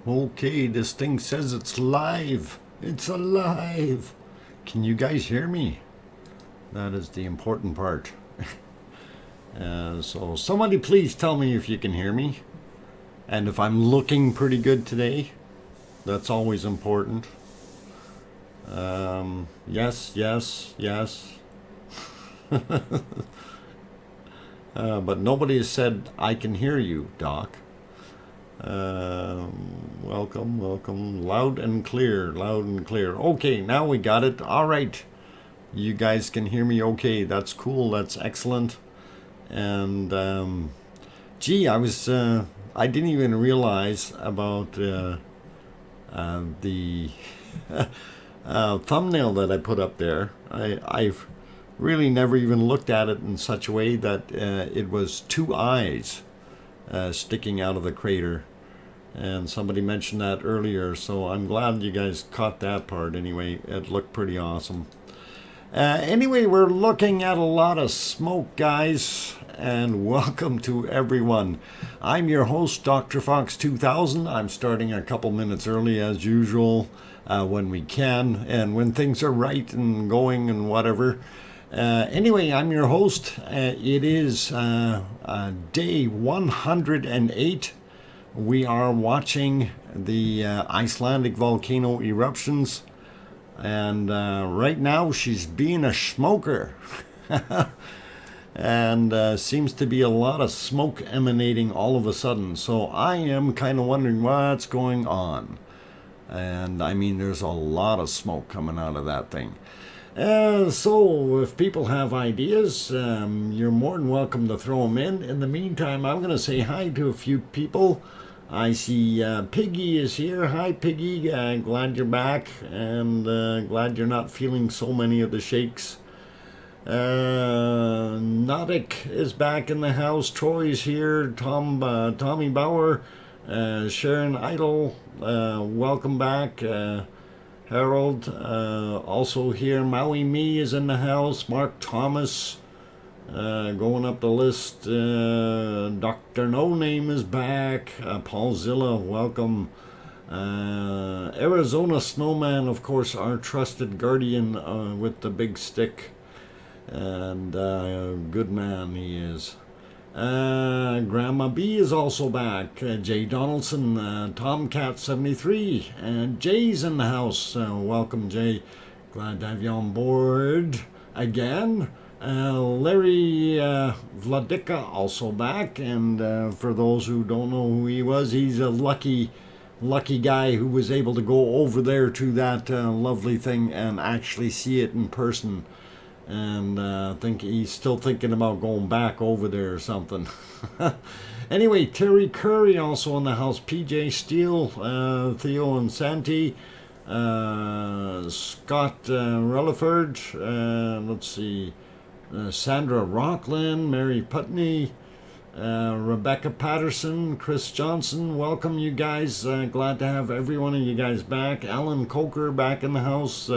Okay, this thing says it's live. It's alive. Can you guys hear me? That is the important part. So somebody please tell me if you can hear me. And if I'm looking pretty good today. That's always important. Yes, yes, yes. But nobody has said, I can hear you, Doc. Welcome, welcome. Loud and clear, loud and clear. Okay, now we got it. All right. You guys can hear me okay. That's cool. That's excellent. And, gee, I didn't even realize about the thumbnail that I put up there. I've really never even looked at it in such a way that it was two eyes sticking out of the crater. And somebody mentioned that earlier, so I'm glad you guys caught that part anyway. It looked pretty awesome. Anyway, we're looking at a lot of smoke, guys, and welcome to everyone. I'm your host, DrFox2000. I'm starting a couple minutes early as usual when we can and when things are right and going and whatever. Anyway, I'm your host. It is day 108. We are watching the Icelandic volcano eruptions. And right now she's being a smoker. And seems to be a lot of smoke emanating all of a sudden. So I am kind of wondering what's going on. And I mean, there's a lot of smoke coming out of that thing. So if people have ideas, you're more than welcome to throw them in. In the meantime, I'm going to say hi to a few people. I see Piggy is here. Hi, Piggy. Glad you're back, and glad you're not feeling so many of the shakes. Nodik is back in the house. Troy's here. Tommy Bauer. Sharon Idle. Welcome back. Harold also here. Maui Me is in the house. Mark Thomas. Going up the list, Dr. No Name is back. Paul Zilla, welcome. Arizona Snowman, of course, our trusted guardian with the big stick. And good man he is. Grandma B is also back. Jay Donaldson, Tomcat73, and Jay's in the house. Welcome, Jay. Glad to have you on board again. Larry Vladika also back, and for those who don't know who he was, he's a lucky guy who was able to go over there to that lovely thing and actually see it in person. And think he's still thinking about going back over there or something. Anyway, Terry Curry also in the house. PJ Steele, Theo and Santi. Scott Relaford. Let's see. Sandra Rockland, Mary Putney, Rebecca Patterson, Chris Johnson. Welcome, you guys. Glad to have every one of you guys back. Alan Coker back in the house.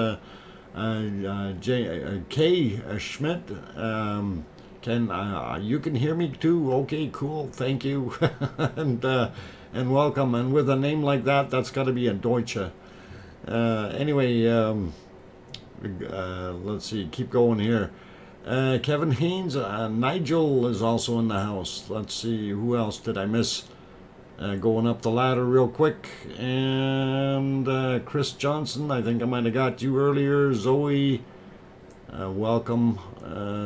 Kay Schmidt. You can hear me too? Okay, cool. Thank you. and welcome. And with a name like that, that's got to be a Deutsche. Anyway, let's see. Keep going here. Kevin Haynes, Nigel is also in the house. Let's see, who else did I miss? Going up the ladder real quick. And Chris Johnson, I think I might have got you earlier. Zoe, welcome.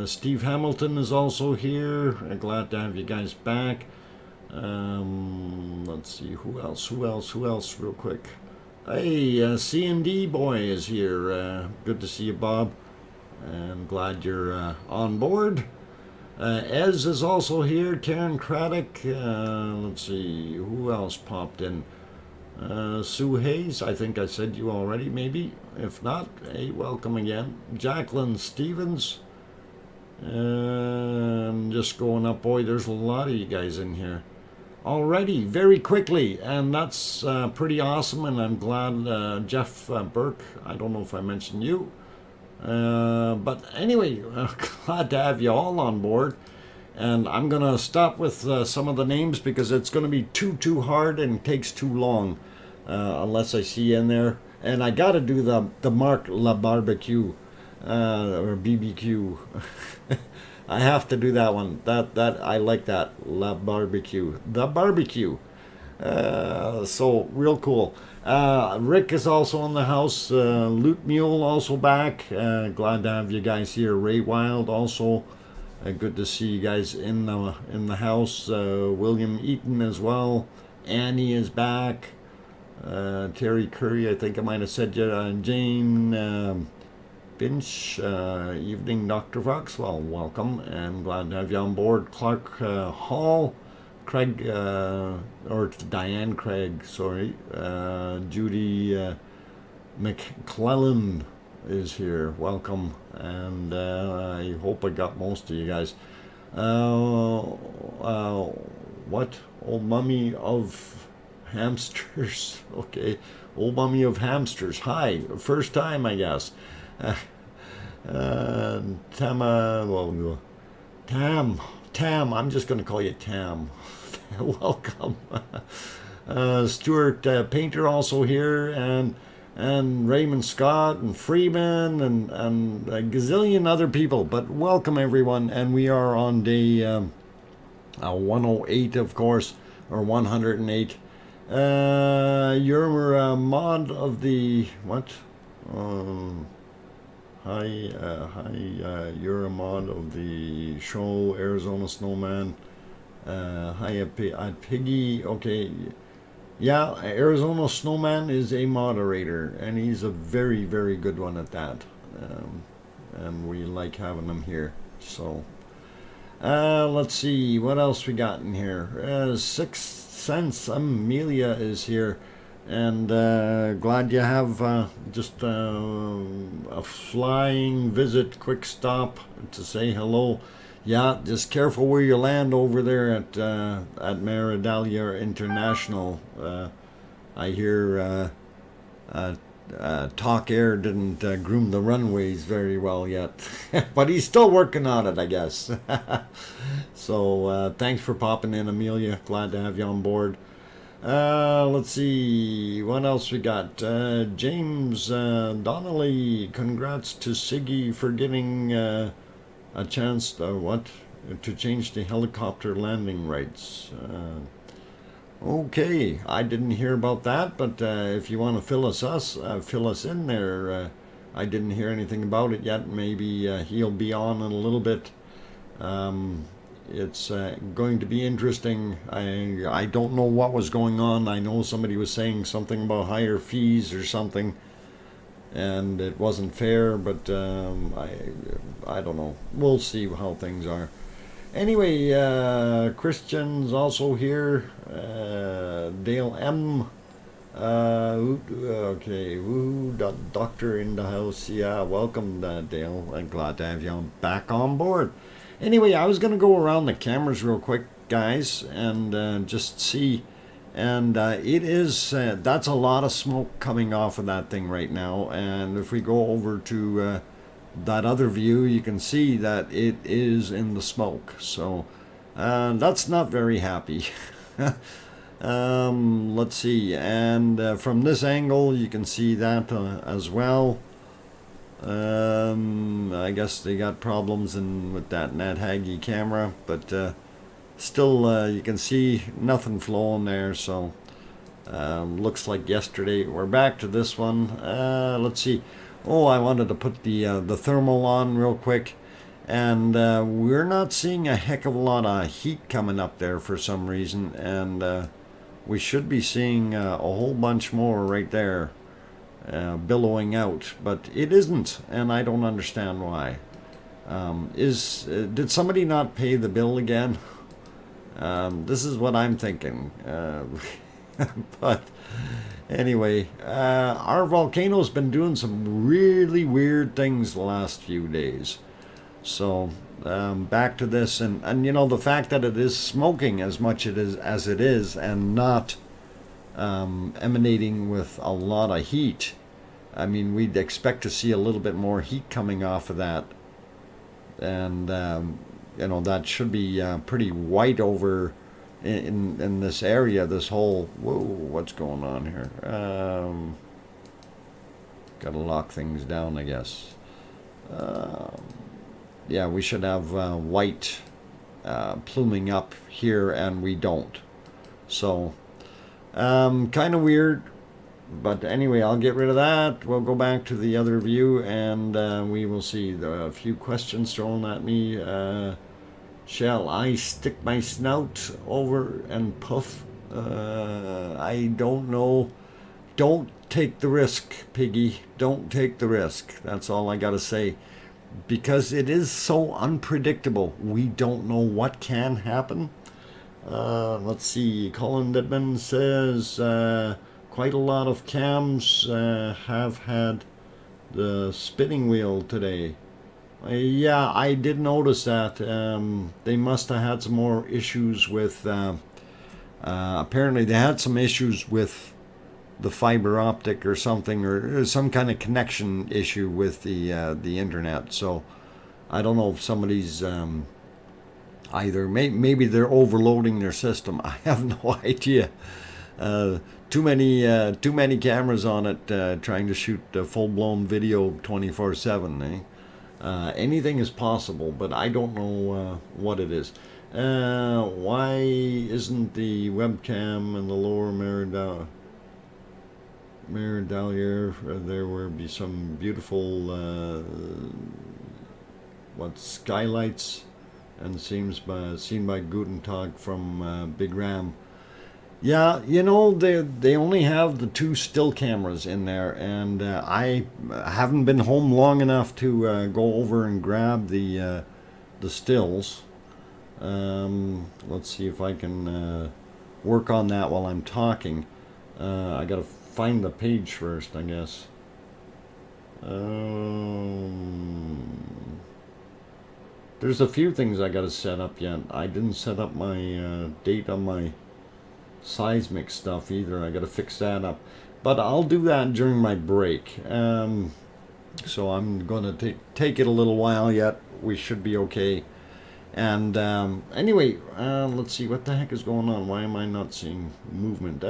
Steve Hamilton is also here. Glad to have you guys back. Let's see, who else real quick. Hey, C&D boy is here. Good to see you, Bob. And glad you're on board. Ez is also here. Karen Craddock. Let's see, who else popped in? Sue Hayes, I think I said you already, maybe. If not, hey, welcome again. Jacqueline Stevens. And just going up, boy, there's a lot of you guys in here. Alrighty, very quickly, and that's pretty awesome, and I'm glad Jeff Burke, I don't know if I mentioned you. But anyway, glad to have you all on board. And I'm going to stop with some of the names because it's going to be too hard and takes too long. unless I see you in there. And I got to do the Mark La Barbecue, or BBQ. I have to do that one. That I like that La Barbecue, the barbecue. So real cool. Rick is also in the house. Loot Mule also back. Glad to have you guys here. Ray Wild also. Good to see you guys in the house. William Eaton as well. Annie is back. Terry Curry, I think I might have said you. Jane Binch. Evening, Dr. Fox. Well, welcome and glad to have you on board. Clark Hall. Craig, or Diane Craig, sorry. Judy McClellan is here. Welcome. And I hope I got most of you guys. What? Old Mummy of Hamsters. Okay. Old Mummy of Hamsters. Hi. First time, I guess. Tam. I'm just going to call you Tam. Welcome. Stuart Painter also here, and Raymond Scott and Freeman and a gazillion other people. But welcome everyone, and we are on day 108, of course, or 108. You're a mod of the what? Hi, you're a mod of the show, Arizona Snowman. Hi, Piggy. Okay, yeah, Arizona Snowman is a moderator, and he's a very, very good one at that. And we like having him here. So, let's see what else we got in here. Sixth Sense Amelia is here. And glad you have just a flying visit, quick stop to say hello. Yeah, just careful where you land over there at Maridalia International. I hear Talk Air didn't groom the runways very well yet, but he's still working on it, I guess. So thanks for popping in, Amelia. Glad to have you on board. Let's see what else we got. James Donnelly, congrats to Siggy for getting a chance to change the helicopter landing rights. Okay, I didn't hear about that, but if you want to fill us in there. I didn't hear anything about it yet. Maybe he'll be on in a little bit. It's going to be interesting. I don't know what was going on. I know somebody was saying something about higher fees or something, and it wasn't fair, but I don't know. We'll see how things are. Anyway, Christian's also here. Dale M. Okay, doctor in the house. Yeah, welcome, Dale. I'm glad to have you back on board. Anyway, I was going to go around the cameras real quick, guys, and just see. And it is, that's a lot of smoke coming off of that thing right now. And if we go over to that other view, you can see that it is in the smoke. So that's not very happy. Let's see. And from this angle, you can see that as well. I guess they got problems with that Nat Haggy camera, but still you can see nothing flowing there. So looks like yesterday. We're back to this one. Let's see. Oh, I wanted to put the thermal on real quick, and we're not seeing a heck of a lot of heat coming up there for some reason, and we should be seeing a whole bunch more right there. Billowing out, but it isn't, and I don't understand why. Did somebody not pay the bill again? This is what I'm thinking. But anyway, our volcano's been doing some really weird things the last few days. So back to this, and you know, the fact that it is smoking as much as it is, and not emanating with a lot of heat. I mean, we'd expect to see a little bit more heat coming off of that, and you know, that should be pretty white over in this area, this whole, whoa, what's going on here? Gotta lock things down, I guess. Yeah, we should have white pluming up here, and we don't. So, kind of weird. But anyway, I'll get rid of that. We'll go back to the other view, and we will see. There are a few questions thrown at me. Shall I stick my snout over and puff? I don't know. Don't take the risk, Piggy. Don't take the risk. That's all I gotta say. Because it is so unpredictable. We don't know what can happen. Let's see. Colin Dedman says quite a lot of cams have had the spinning wheel today. Yeah, I did notice that. They must have had some more issues with... apparently they had some issues with the fiber optic or something, or some kind of connection issue with the internet. So I don't know if somebody's either maybe they're overloading their system. I have no idea. Too many cameras on it, trying to shoot full-blown video 24/7. Anything is possible, but I don't know what it is. Why isn't the webcam in the lower Meridalier? There will be some beautiful skylights, and seen by Guten Tag from Big Ram. Yeah, you know, they only have the 2 still cameras in there, and I haven't been home long enough to go over and grab the stills. Let's see if I can work on that while I'm talking. I gotta find the page first, I guess. There's a few things I gotta set up yet. I didn't set up my date on my seismic stuff either. I gotta fix that up, but I'll do that during my break. So I'm gonna take it a little while yet. We should be okay. And anyway, let's see what the heck is going on. Why am I not seeing movement?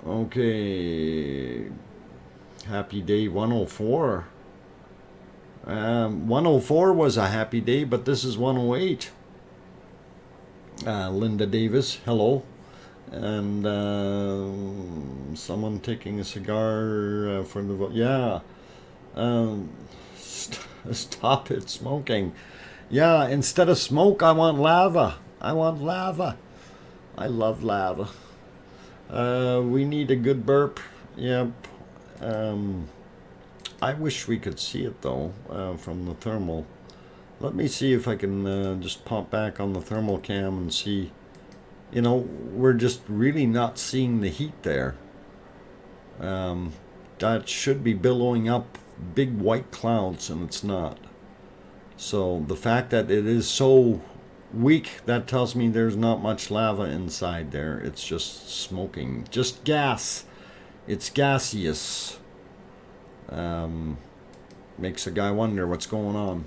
Okay, happy day 104. 104 was a happy day, but this is 108. Linda Davis, hello. And someone taking a cigar for the vote. Yeah. Stop it smoking. Yeah, instead of smoke, I want lava. I want lava. I love lava. We need a good burp. Yep. I wish we could see it though, from the thermal. Let me see if I can just pop back on the thermal cam and see. You know, we're just really not seeing the heat there. That should be billowing up big white clouds, and it's not. So the fact that it is so weak, that tells me there's not much lava inside there. It's just smoking, just gas. It's gaseous. Makes a guy wonder what's going on.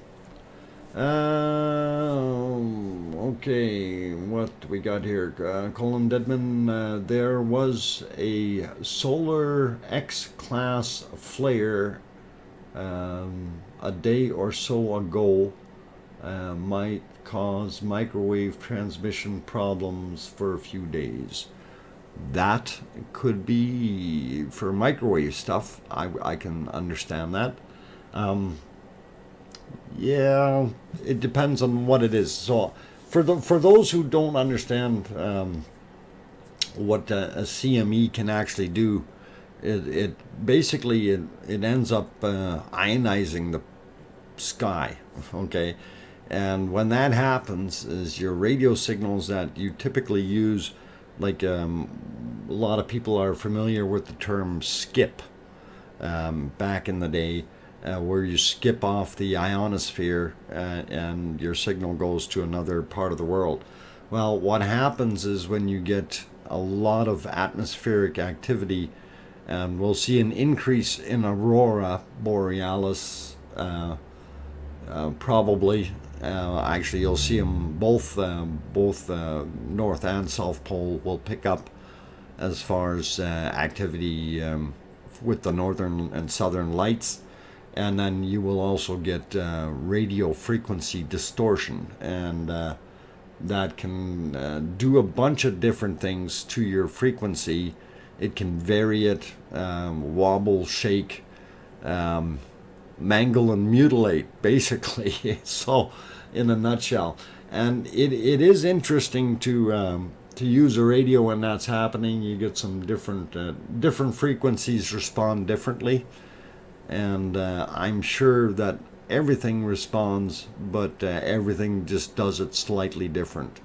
Okay, what we got here? Colin Dedman, there was a solar X-class flare a day or so ago. Might cause microwave transmission problems for a few days. That could be for microwave stuff. I can understand that. Yeah, it depends on what it is. So for those who don't understand what a CME can actually do, it basically it ends up ionizing the sky. Okay, and when that happens, is your radio signals that you typically use, like a lot of people are familiar with the term skip back in the day, where you skip off the ionosphere and your signal goes to another part of the world. Well, what happens is when you get a lot of atmospheric activity, and we'll see an increase in aurora borealis probably Actually, you'll see them both North and South Pole will pick up as far as activity with the northern and southern lights. And then you will also get radio frequency distortion, and that can do a bunch of different things to your frequency. It can vary it, wobble, shake, mangle and mutilate, basically. So, in a nutshell. And it is interesting to use a radio when that's happening. You get some different frequencies respond differently. And I'm sure that everything responds, but everything just does it slightly different.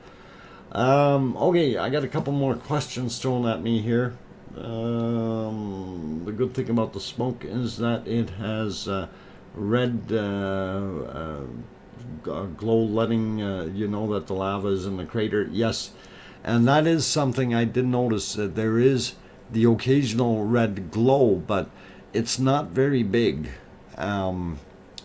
Okay, I got a couple more questions thrown at me here. The good thing about the smoke is that it has red glow, letting you know that the lava is in the crater. Yes, and that is something I did notice, that there is the occasional red glow, but it's not very big.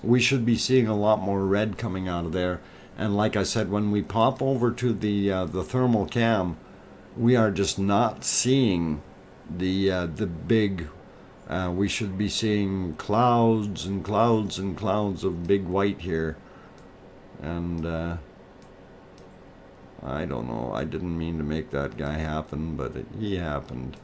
We should be seeing a lot more red coming out of there. And like I said, when we pop over to the thermal cam, we are just not seeing the big. We should be seeing clouds and clouds and clouds of big white here. And I don't know. I didn't mean to make that guy happen, but he happened.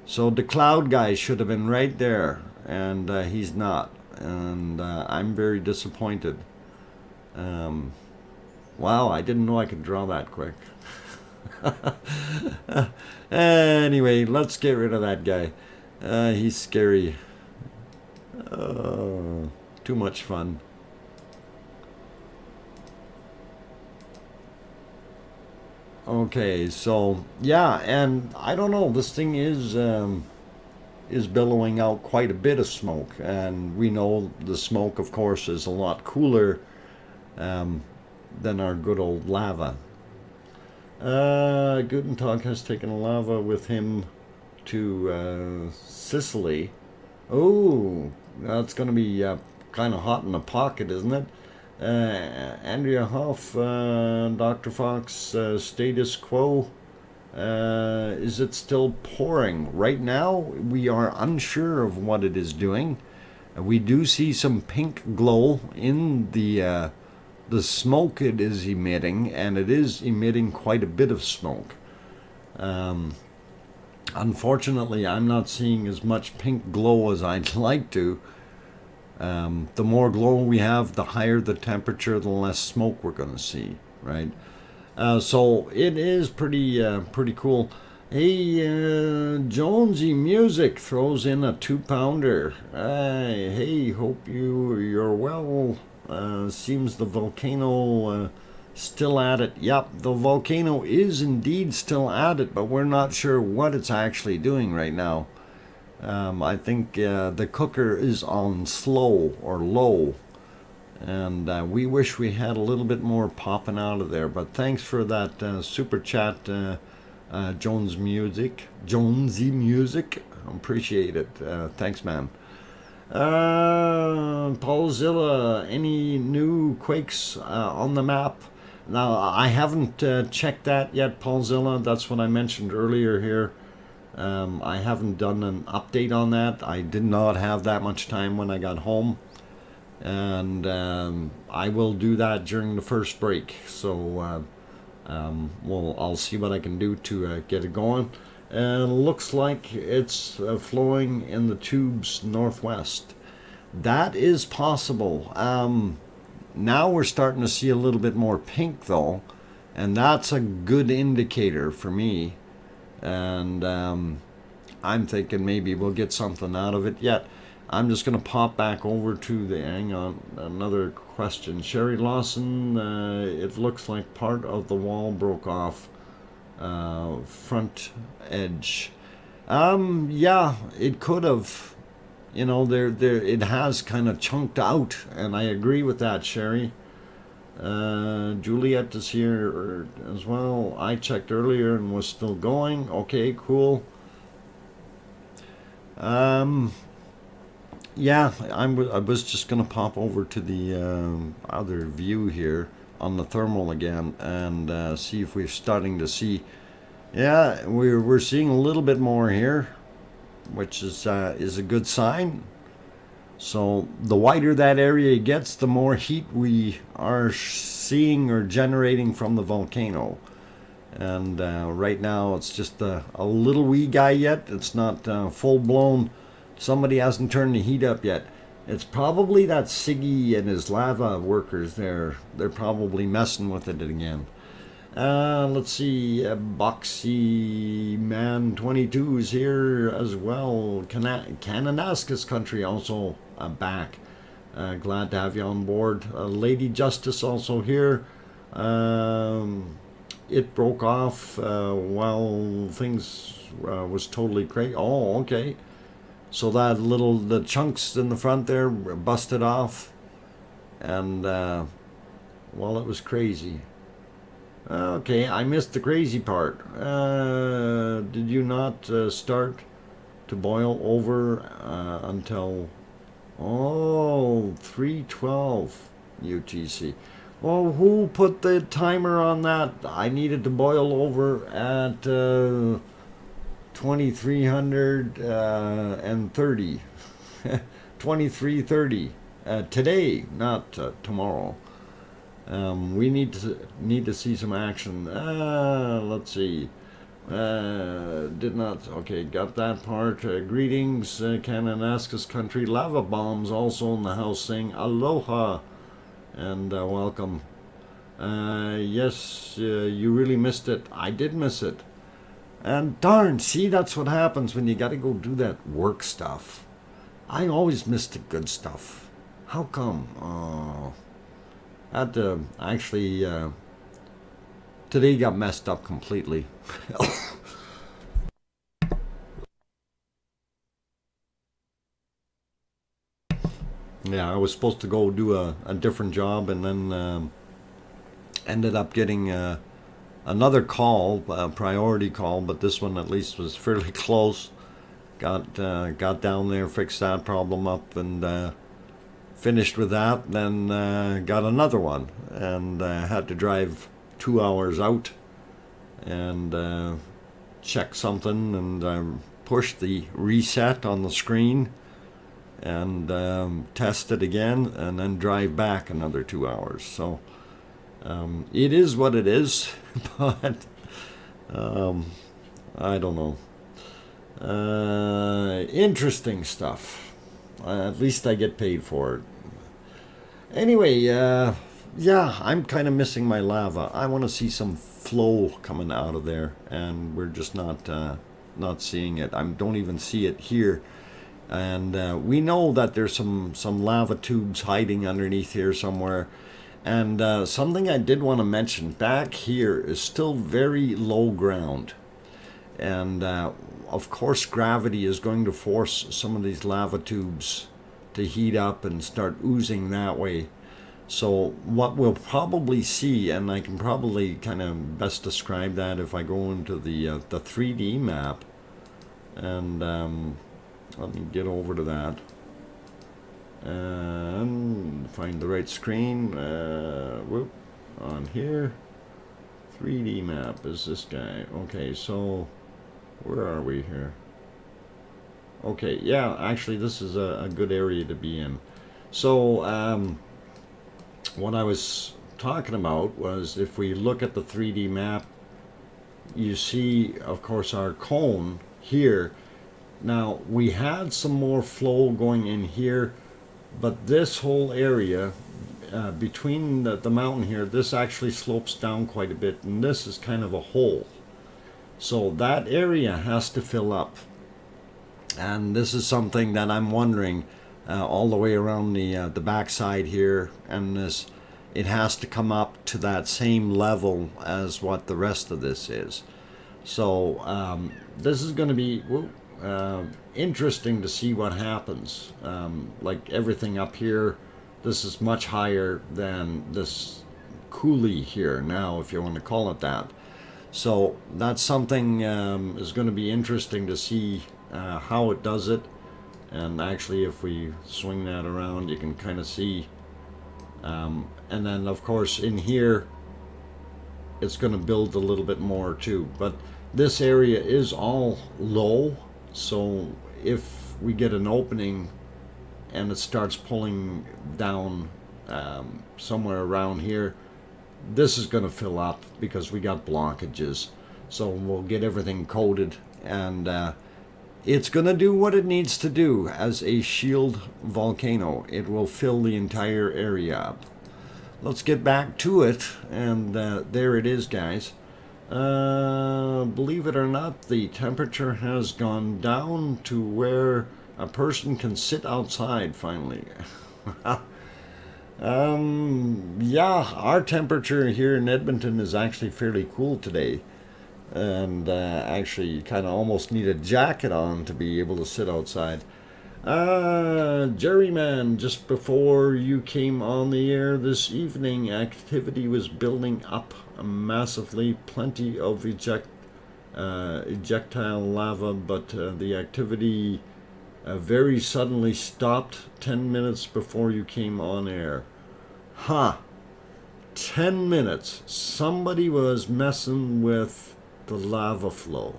So the cloud guy should have been right there, and he's not. And I'm very disappointed. Wow, I didn't know I could draw that quick. Anyway, let's get rid of that guy. He's scary. Too much fun. Okay, so yeah, and I don't know, this thing is billowing out quite a bit of smoke, and we know the smoke, of course, is a lot cooler than our good old lava. Gutentag has taken lava with him to Sicily. Oh, that's going to be kind of hot in the pocket, isn't it? Andrea Hoff, Dr. Fox, status quo. Is it still pouring? Right now, we are unsure of what it is doing. We do see some pink glow in the smoke it is emitting, and it is emitting quite a bit of smoke. Unfortunately, I'm not seeing as much pink glow as I'd like to. The more glow we have, the higher the temperature, the less smoke we're going to see, right? So it is pretty cool. Hey, Jonesy Music throws in a 2-pounder. Hey, hope you're well. Seems the volcano still at it. Yep, the volcano is indeed still at it, but we're not sure what it's actually doing right now. I think the cooker is on slow or low, and we wish we had a little bit more popping out of there. But thanks for that super chat, Jonesy Music. Appreciate it. Thanks, man. Paulzilla, any new quakes on the map? Now, I haven't checked that yet, Paulzilla. That's what I mentioned earlier here. I haven't done an update on that. I did not have that much time when I got home, and I will do that during the first break. So I'll see what I can do to get it going. And looks like it's flowing in the tubes northwest. That is possible. Now we're starting to see a little bit more pink though, and that's a good indicator for me. And I'm thinking maybe we'll get something out of it yet. I'm just going to pop back over to the, hang on, another question. Sherry Lawson, it looks like part of the wall broke off, front edge. Yeah, it could have. You know, it has kind of chunked out, and I agree with that, Sherry. Juliet is here as well. I checked earlier and was still going. Okay, cool. Yeah, I was just gonna pop over to the other view here on the thermal again and see if we're starting to see. Yeah, we're seeing a little bit more here, which is a good sign. So the wider that area gets, the more heat we are seeing or generating from the volcano. And right now it's just a little wee guy yet. It's not full blown. Somebody hasn't turned the heat up yet. It's probably that Siggy and his lava workers there. They're probably messing with it again. Let's see, Boxy Man 22 is here as well. Kananaskis country also back. Glad to have you on board. Lady Justice also here. It broke off while things was totally crazy. Oh, okay. So that the chunks in the front there busted off, and well, it was crazy. Okay, I missed the crazy part. Did you not start to boil over until 3:12 UTC? Well, who put the timer on that? I needed to boil over at 2330 2330 today, not tomorrow. We need to see some action. Let's see. Did not. Okay, got that part. Greetings, Kananaskis country. Lava bombs also in the house saying aloha and welcome. Yes, you really missed it. I did miss it. And darn, see, that's what happens when you got to go do that work stuff. I always miss the good stuff. How come? Oh, had to actually today got messed up completely. Yeah, I was supposed to go do a different job, and then ended up getting another call, a priority call, but this one at least was fairly close. Got down there, fixed that problem up, and finished with that. Then got another one, and had to drive 2 hours out and check something, and push the reset on the screen and test it again, and then drive back another 2 hours. So it is what it is, but I don't know. Interesting stuff. At least I get paid for it. Anyway, yeah, I'm kind of missing my lava. I want to see some flow coming out of there, and we're just not seeing it. I don't even see it here. And we know that there's some lava tubes hiding underneath here somewhere. And something I did want to mention, back here is still very low ground. And of course gravity is going to force some of these lava tubes to heat up and start oozing that way. So what we'll probably see, and I can probably kind of best describe that if I go into the 3D map, and let me get over to that and find the right screen. Whoop, on here. 3D map is this guy. Okay, so where are we here? Okay, yeah, actually this is a good area to be in. So what I was talking about was, if we look at the 3D map, you see, of course, our cone here. Now, we had some more flow going in here, but this whole area between the mountain here, this actually slopes down quite a bit, and this is kind of a hole. So that area has to fill up. And this is something that I'm wondering all the way around the backside here, and this, it has to come up to that same level as what the rest of this is. So this is going to be interesting to see what happens. Like everything up here, this is much higher than this coulee here now, if you want to call it that. So that's something is going to be interesting to see how it does it. And actually, if we swing that around, you can kind of see. And then, of course, in here, it's going to build a little bit more too. But this area is all low, so if we get an opening and it starts pulling down somewhere around here, this is going to fill up because we got blockages. So we'll get everything coated, and it's going to do what it needs to do as a shield volcano. It will fill the entire area up. Let's get back to it, and there it is, guys. Believe it or not, the temperature has gone down to where a person can sit outside finally. Yeah, our temperature here in Edmonton is actually fairly cool today. And actually, you kind of almost need a jacket on to be able to sit outside. Jerryman, just before you came on the air this evening, activity was building up massively. Plenty of ejectile lava, but the activity very suddenly stopped 10 minutes before you came on air. Huh. 10 minutes. Somebody was messing with the lava flow.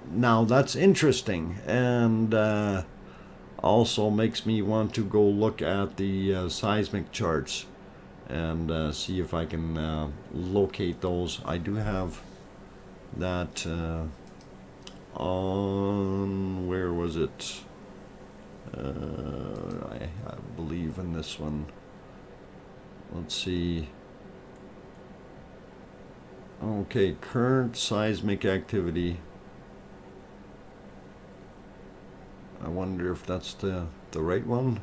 Now that's interesting, and also makes me want to go look at the seismic charts and see if I can locate those. I do have that on, where was it? I believe in this one. Let's see. Okay, current seismic activity. I wonder if that's the right one.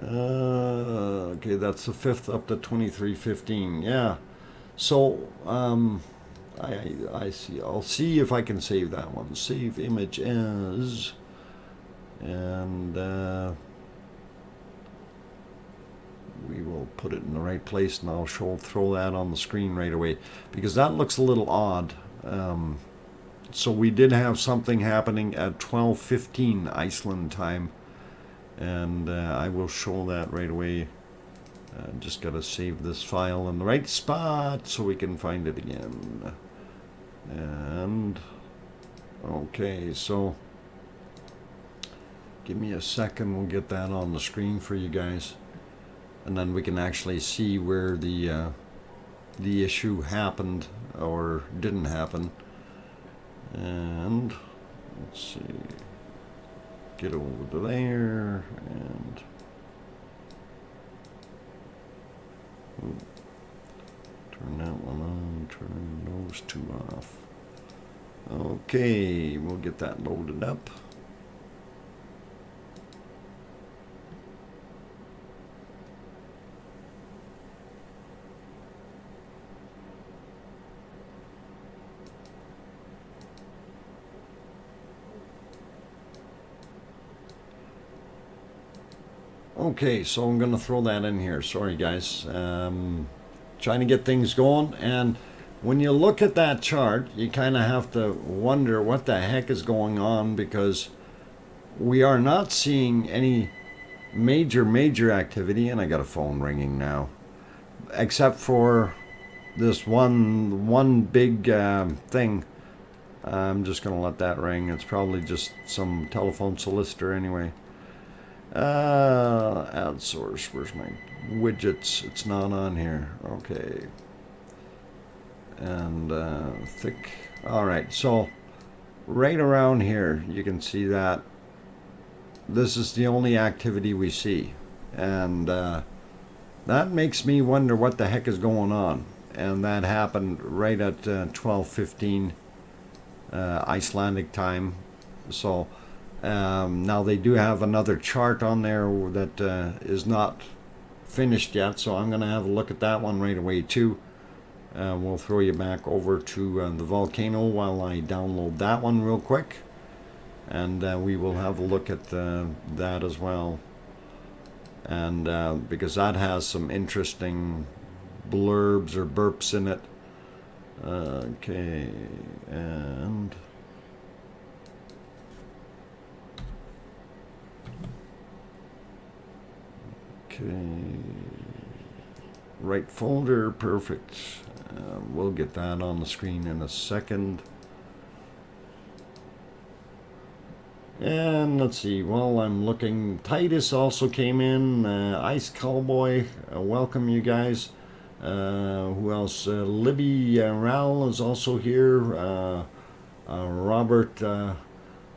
Okay, that's the 5th up to 23:15. Yeah. So I see. I'll see if I can save that one. Save image as, and we will put it in the right place, and I'll throw that on the screen right away, because that looks a little odd. So we did have something happening at 12:15 Iceland time, and I will show that right away. Just got to save this file in the right spot so we can find it again. And okay, so give me a second, we'll get that on the screen for you guys, and then we can actually see where the issue happened or didn't happen. And let's see, get over to there, and turn that one on, turn those two off. Okay, we'll get that loaded up. Okay, so I'm going to throw that in here. Sorry, guys. Trying to get things going. And when you look at that chart, you kind of have to wonder what the heck is going on, because we are not seeing any major activity. And I got a phone ringing now. Except for this one big thing. I'm just going to let that ring. It's probably just some telephone solicitor anyway. Add source, where's my widgets? It's not on here. Okay. And thick. Alright, so right around here you can see that this is the only activity we see, and that makes me wonder what the heck is going on. And that happened right at 12:15 Icelandic time. So now they do have another chart on there that is not finished yet, so I'm going to have a look at that one right away too. We'll throw you back over to the volcano while I download that one real quick, and we will have a look at that as well. And because that has some interesting blurbs or burps in it. Okay, and Okay. Right folder, perfect. We'll get that on the screen in a second. And let's see, while I'm looking, Titus also came in, Ice Cowboy, welcome you guys. Who else? Libby Rowell is also here. Robert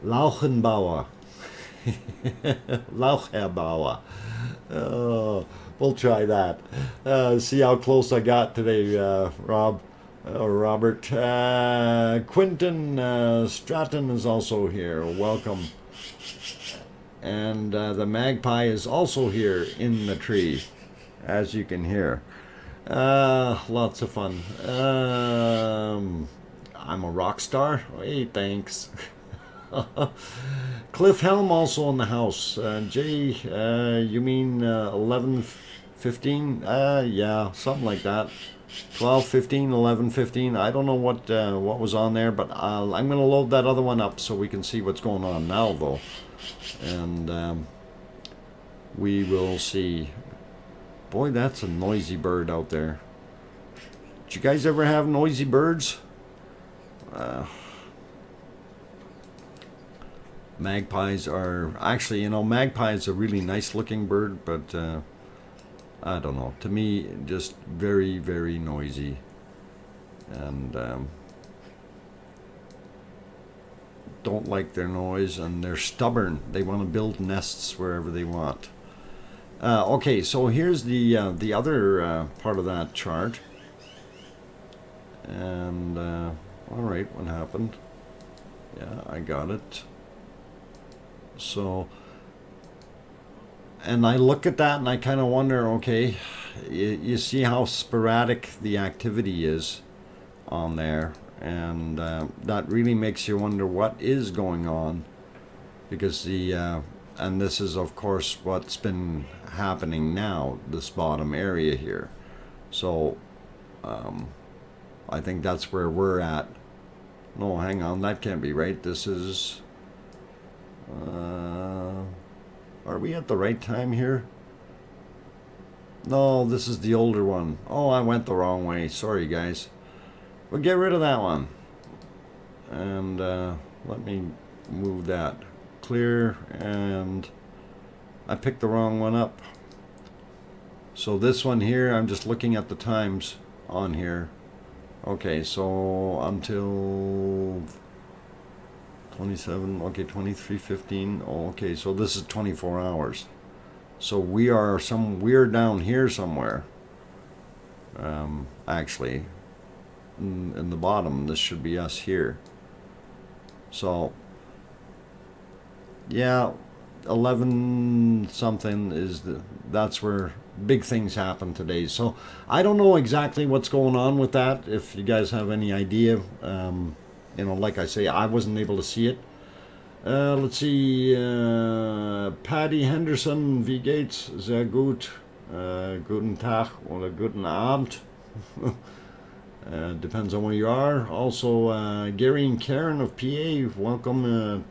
Lauchenbauer. Laucherbauer. We'll try that. See how close I got today, Rob. Robert. Quinton Stratton is also here. Welcome. And the magpie is also here in the tree, as you can hear. Lots of fun. I'm a rock star. Hey, thanks. Cliff Helm also in the house. Jay, you mean 11:15? Yeah, something like that. 12:15, 11:15. I don't know what was on there, but I'm going to load that other one up so we can see what's going on now, though. And we will see. Boy, that's a noisy bird out there. Did you guys ever have noisy birds? Magpies are actually, you know, magpies are a really nice looking bird, but I don't know. To me, just very, very noisy, and don't like their noise, and they're stubborn. They want to build nests wherever they want. Okay, so here's the other part of that chart, and all right, what happened? Yeah, I got it. So, and I look at that and I kind of wonder, okay, you see how sporadic the activity is on there, and that really makes you wonder what is going on, because the and this is of course what's been happening now, this bottom area here. So I think that's where we're at. No, hang on, that can't be right. This is are we at the right time here? No, this is the older one. Oh, I went the wrong way. Sorry, guys. We'll get rid of that one. And let me move that. Clear, and I picked the wrong one up. So this one here, I'm just looking at the times on here. Okay, so until 27, okay, 23:15. Oh, okay, so this is 24 hours. So we're down here somewhere. Actually, in the bottom, this should be us here. So, yeah, 11 something is that's where big things happen today. So I don't know exactly what's going on with that. If you guys have any idea, you know, like I say, I wasn't able to see it. Let's see, Paddy Henderson, wie geht's? Sehr gut. Guten Tag oder guten Abend. Depends on where you are. Also, Gary and Karen of PA, welcome.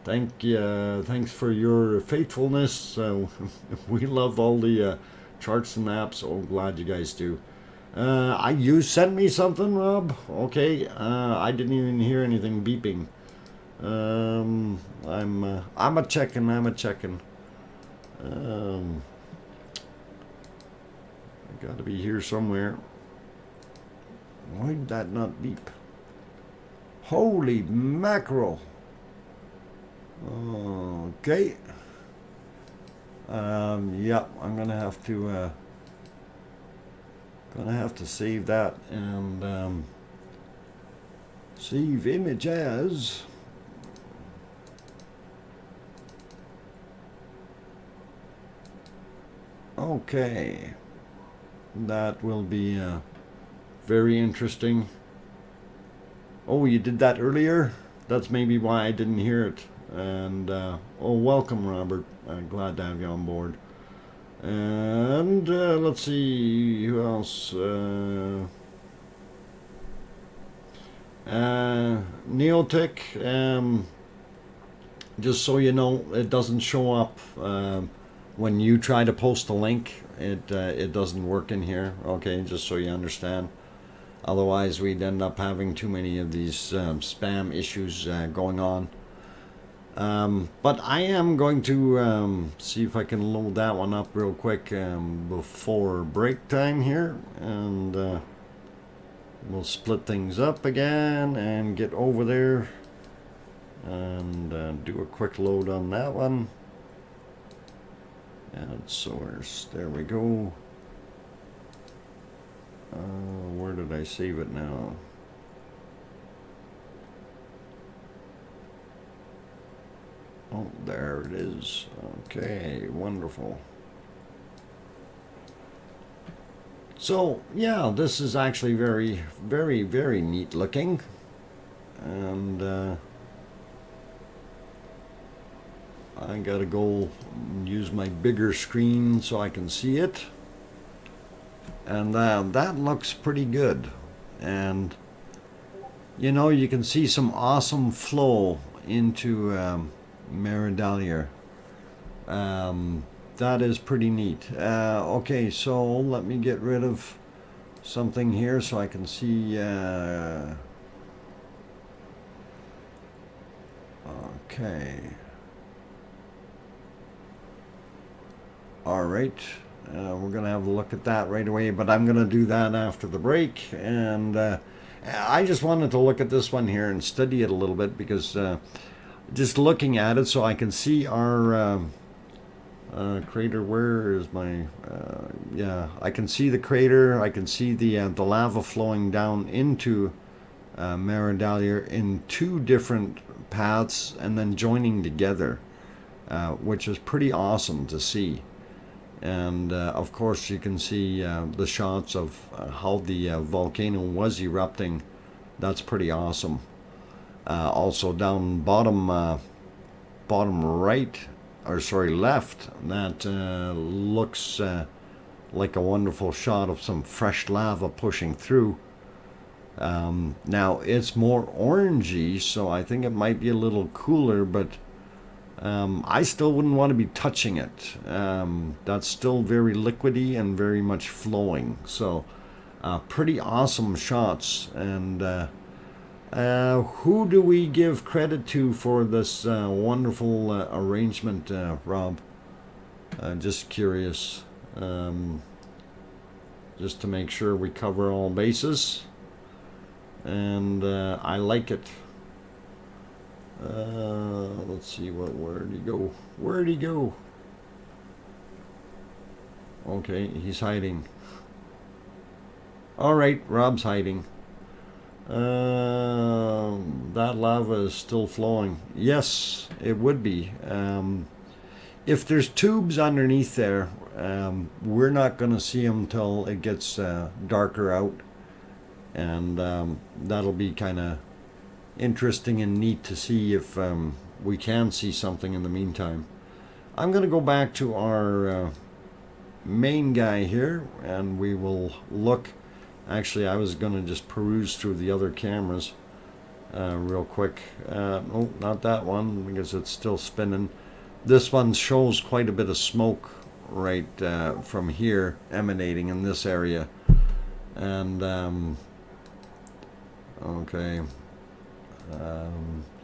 Thanks for your faithfulness. We love all the charts and maps. Oh, glad you guys do. You sent me something, Rob? Okay, I didn't even hear anything beeping. I'm a checking. I gotta be here somewhere. Why did that not beep? Holy mackerel! Okay. Yeah, I'm gonna have to save that and save image as. Okay, that will be very interesting. Oh, you did that earlier? That's maybe why I didn't hear it. And oh, welcome, Robert. Glad to have you on board. And let's see who else. Neotech. Just so you know, it doesn't show up when you try to post a link, it doesn't work in here. Okay, just so you understand. Otherwise, we'd end up having too many of these spam issues going on. But I am going to see if I can load that one up real quick before break time here, and we'll split things up again and get over there and do a quick load on that one. Add source, there we go. Where did I save it now? Oh, there it is. Okay, wonderful. So, yeah, this is actually very, very, very neat looking. And I gotta go use my bigger screen so I can see it. And that looks pretty good. And, you know, you can see some awesome flow into Fagradalsfjall. That is pretty neat. Okay, so let me get rid of something here so I can see. Okay. All right. We're going to have a look at that right away, but I'm going to do that after the break. And I just wanted to look at this one here and study it a little bit, because just looking at it so I can see our crater. Where is my yeah, I can see the crater. I can see the lava flowing down into Fagradalsfjall in two different paths and then joining together, which is pretty awesome to see. And of course you can see the shots of how the volcano was erupting. That's pretty awesome. Also down bottom right, or sorry, left, that looks like a wonderful shot of some fresh lava pushing through. Now it's more orangey, so I think it might be a little cooler, but I still wouldn't want to be touching it. That's still very liquidy and very much flowing. So pretty awesome shots. And who do we give credit to for this wonderful arrangement, Rob? Just curious. Just to make sure we cover all bases. And I like it. Let's see, where'd he go? Where'd he go? Okay, he's hiding. All right, Rob's hiding. That lava is still flowing. Yes, it would be. If there's tubes underneath there, we're not going to see them till it gets darker out, and that'll be kind of interesting and neat to see if we can see something in the meantime. I'm going to go back to our main guy here, and we will look. Actually, I was going to just peruse through the other cameras real quick. Oh, not that one, because it's still spinning. This one shows quite a bit of smoke right from here emanating in this area. And okay,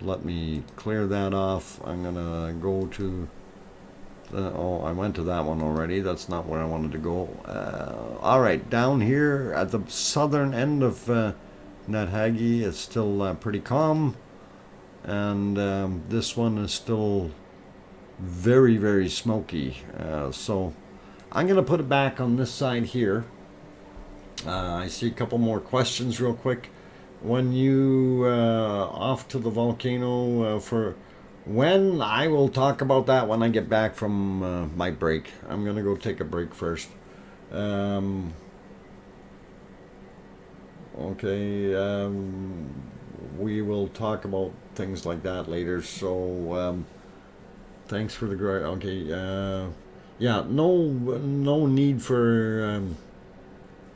let me clear that off. I'm gonna go to oh, I went to that one already. That's not where I wanted to go. All right, down here at the southern end of Hæðarpunktar, it's still pretty calm, and this one is still very, very smoky. So I'm gonna put it back on this side here. I see a couple more questions real quick. When you off to the volcano for when? I will talk about that when I get back from my break. I'm gonna go take a break first. Okay, we will talk about things like that later. So thanks for the great. Okay, yeah, no need for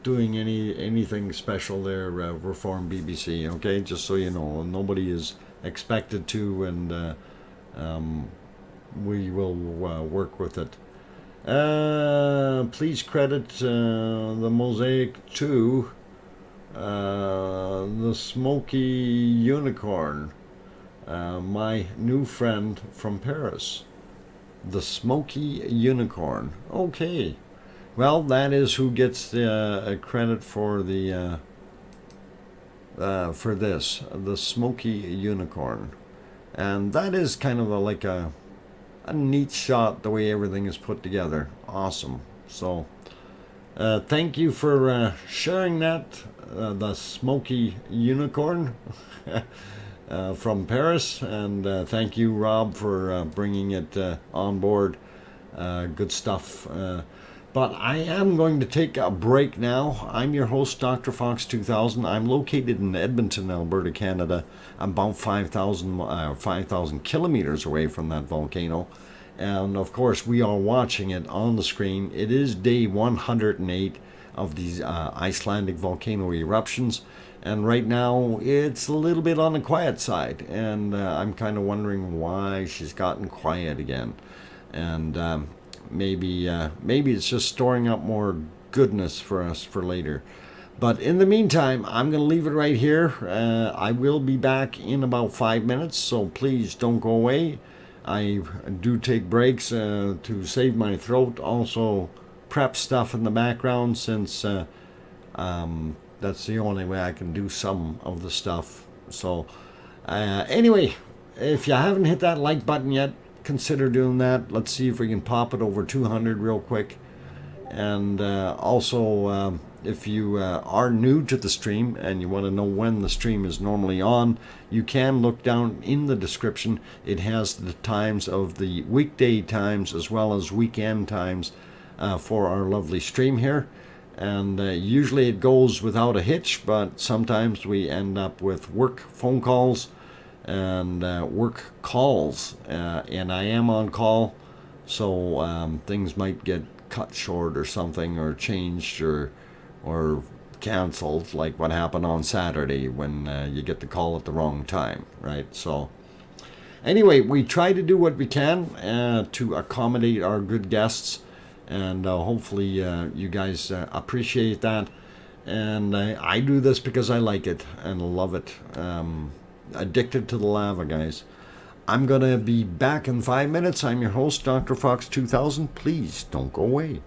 doing anything special there, Reform BBC. Okay, just so you know, nobody is expected to, and we will work with it. Please credit the mosaic to the smoky unicorn, my new friend from Paris. The smoky unicorn. Okay. Well, that is who gets the credit for the for this, the smoky unicorn, and that is kind of like a neat shot the way everything is put together. Awesome. So, thank you for sharing that, the smoky unicorn from Paris, and thank you, Rob, for bringing it on board. Good stuff. But I am going to take a break now. I'm your host, DrFox2000. I'm located in Edmonton, Alberta, Canada, about 5,000 kilometers away from that volcano. And of course, we are watching it on the screen. It is day 108 of these Icelandic volcano eruptions. And right now, it's a little bit on the quiet side. And I'm kind of wondering why she's gotten quiet again. And maybe it's just storing up more goodness for us for later. But in the meantime, I'm going to leave it right here. I will be back in about 5 minutes, so please don't go away. I do take breaks to save my throat, also prep stuff in the background, since that's the only way I can do some of the stuff. So anyway, if you haven't hit that like button yet, consider doing that. Let's see if we can pop it over 200 real quick. And also, if you are new to the stream and you want to know when the stream is normally on, you can look down in the description. It has the times of the weekday times as well as weekend times for our lovely stream here. And usually it goes without a hitch, but sometimes we end up with work phone calls and work calls, and I am on call, so things might get cut short or something, or changed, or canceled, like what happened on Saturday when you get the call at the wrong time, right? So anyway, we try to do what we can to accommodate our good guests, and hopefully you guys appreciate that. And I do this because I like it and love it. Addicted to the lava, guys. I'm going to be back in 5 minutes. I'm your host, DrFox2000. Please don't go away.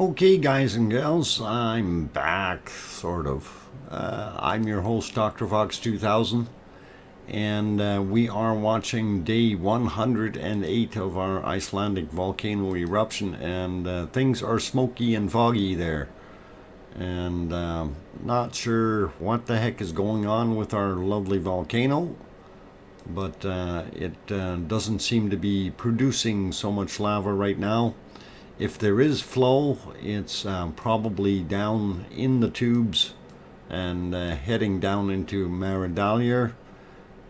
Okay, guys and gals, I'm back, sort of. I'm your host, DrFox2000, and we are watching day 108 of our Icelandic volcano eruption, and things are smoky and foggy there. And not sure what the heck is going on with our lovely volcano, but it doesn't seem to be producing so much lava right now. If there is flow, it's probably down in the tubes and heading down into Fagradalsfjall,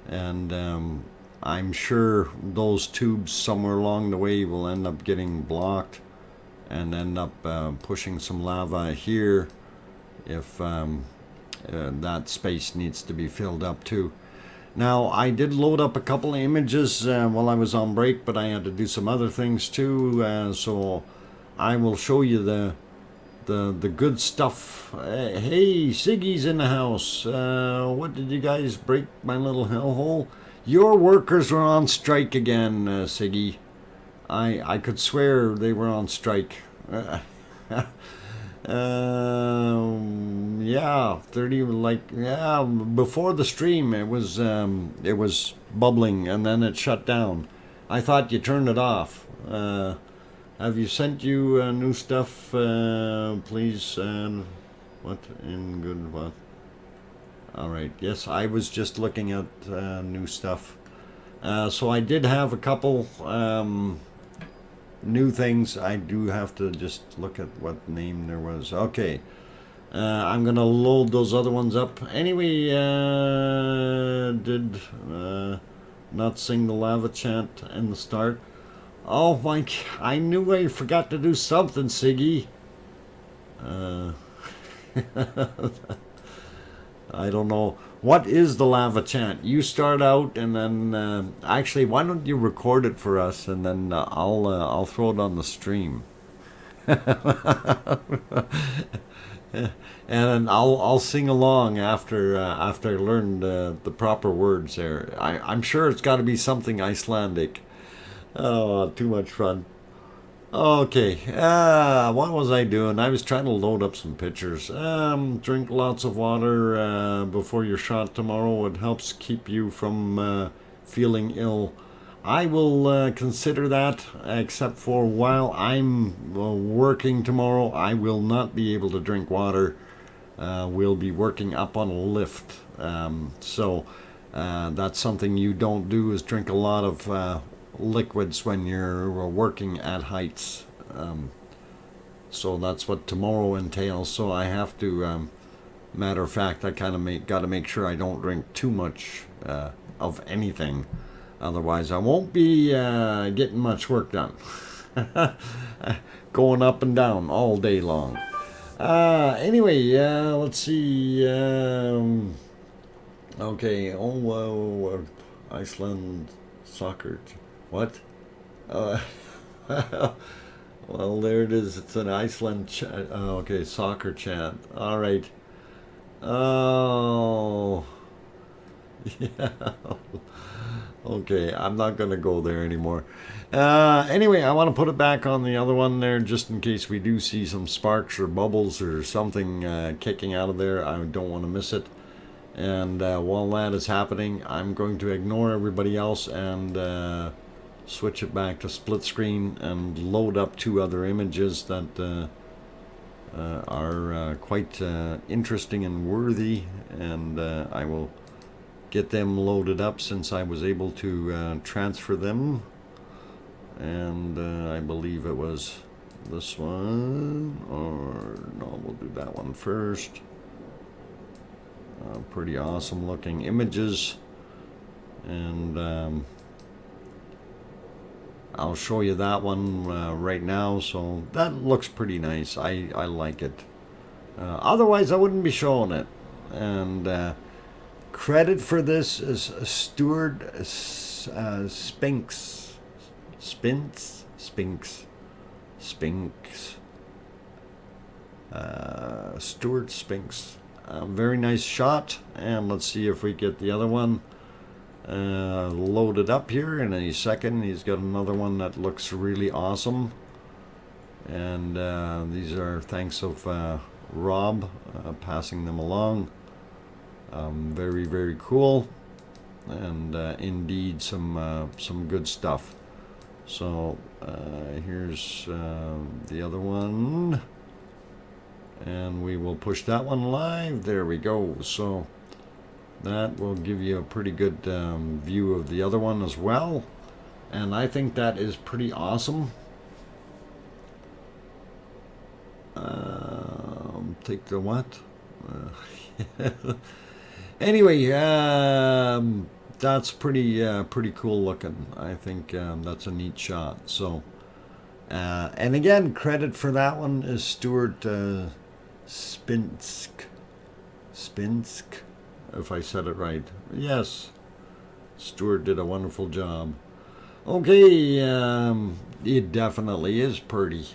and I'm sure those tubes somewhere along the way will end up getting blocked and end up pushing some lava here if that space needs to be filled up too. Now, I did load up a couple of images while I was on break, but I had to do some other things too, so I will show you the good stuff. Hey, Siggy's in the house. What did you guys break my little hellhole? Your workers were on strike again, Siggy. I could swear they were on strike. Yeah, 30, like, yeah, before the stream it was bubbling and then it shut down. I thought you turned it off. Have you sent you new stuff, please? What in good what? All right. Yes, I was just looking at new stuff. So I did have a couple new things. I do have to just look at what name there was. Okay. I'm gonna load those other ones up. Anyway, did not sing the lava chant in the start. Oh my, I knew I forgot to do something, Siggy. I don't know. What is the lava chant? You start out and then, actually, why don't you record it for us and then I'll throw it on the stream. And I'll sing along after I learn the proper words there. I'm sure it's got to be something Icelandic. Oh, too much fun. Okay, what was I doing? I was trying to load up some pictures. Drink lots of water before your shot tomorrow. It helps keep you from feeling ill. I will consider that, except for while I'm working tomorrow, I will not be able to drink water. We'll be working up on a lift. So that's something you don't do, is drink a lot of liquids when you're working at heights. So that's what tomorrow entails. So I have to, matter of fact, I kind of got to make sure I don't drink too much of anything. Otherwise, I won't be getting much work done. Going up and down all day long. Anyway, let's see. Okay. Oh, Iceland soccer. What? Well, there it is. It's an Iceland okay, soccer chant. All right. Oh. Yeah. Okay, I'm not going to go there anymore. Anyway, I want to put it back on the other one there just in case we do see some sparks or bubbles or something kicking out of there. I don't want to miss it. And while that is happening, I'm going to ignore everybody else and switch it back to split screen and load up two other images that are quite interesting and worthy, and I will get them loaded up since I was able to transfer them. And I believe it was this one, or no, we'll do that one first. Pretty awesome looking images, and I'll show you that one right now. So that looks pretty nice. I like it. Otherwise I wouldn't be showing it. And credit for this is Stuart Spinks. Stuart Spinks. Very nice shot. And let's see if we get the other one loaded up here in a second. He's got another one that looks really awesome. And these are thanks of Rob passing them along. Very, very cool, and indeed some good stuff. So here's the other one, and we will push that one live. There we go. So that will give you a pretty good view of the other one as well, and I think that is pretty awesome. Take the what? Anyway, that's pretty cool looking. I think that's a neat shot. So, and again, credit for that one is Stuart Spinsk, if I said it right. Yes, Stuart did a wonderful job. Okay, it definitely is pretty.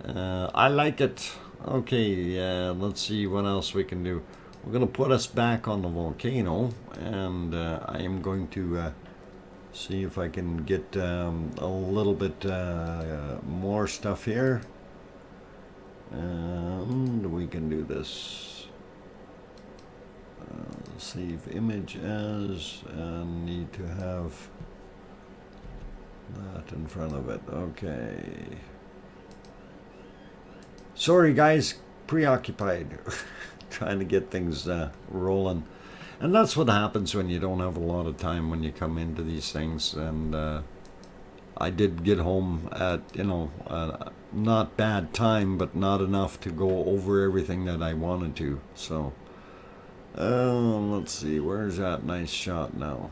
I like it. Okay, let's see what else we can do. We're going to put us back on the volcano, and I am going to see if I can get a little bit more stuff here. And we can do this. Save image as, and need to have that in front of it. Okay. Sorry guys, preoccupied. Trying to get things rolling. And that's what happens when you don't have a lot of time when you come into these things. And I did get home at, not bad time, but not enough to go over everything that I wanted to. So, let's see, where's that nice shot now?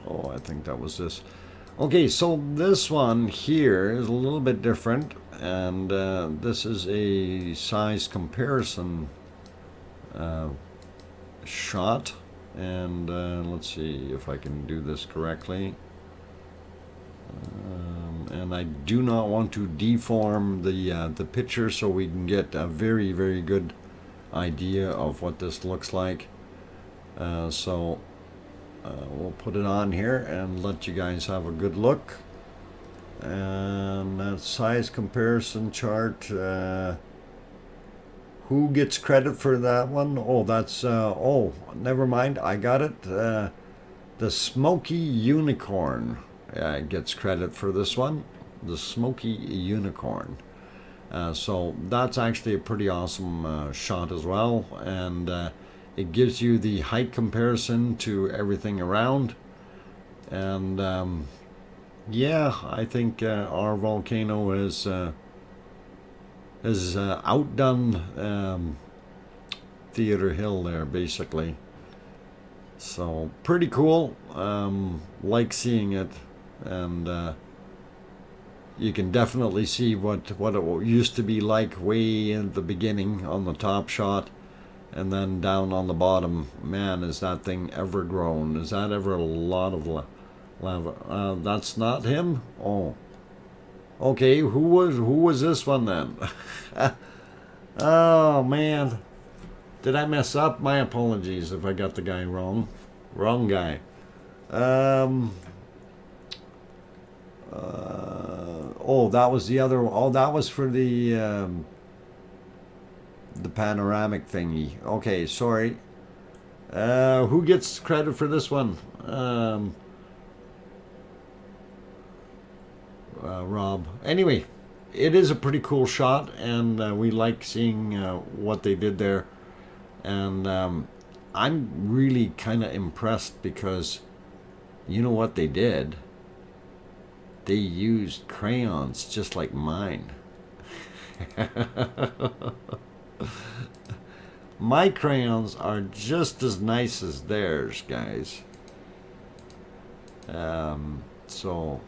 Oh, I think that was this. Okay, so this one here is a little bit different, and this is a size comparison shot, and let's see if I can do this correctly. And I do not want to deform the picture, so we can get a very, very good idea of what this looks like. So we'll put it on here and let you guys have a good look. And that size comparison chart, who gets credit for that one? Oh, that's oh, never mind, I got it. The Smoky Unicorn gets credit for this one. The Smoky Unicorn. So that's actually a pretty awesome shot as well, and it gives you the height comparison to everything around. And yeah, I think our volcano has outdone Theater Hill there, basically. So pretty cool. Like seeing it, and you can definitely see what it used to be like way in the beginning on the top shot. And then down on the bottom, man, is that thing ever grown? Is that ever a lot of lava? That's not him? Oh. Okay, who was this one then? Oh, man. Did I mess up? My apologies if I got the guy wrong. Wrong guy. Oh, that was the other one. Oh, that was for the panoramic thingy. Okay, sorry. Who gets credit for this one? Rob. Anyway, it is a pretty cool shot, and we like seeing what they did there. And I'm really kind of impressed because you know what they did? They used crayons just like mine. My crayons are just as nice as theirs, guys. So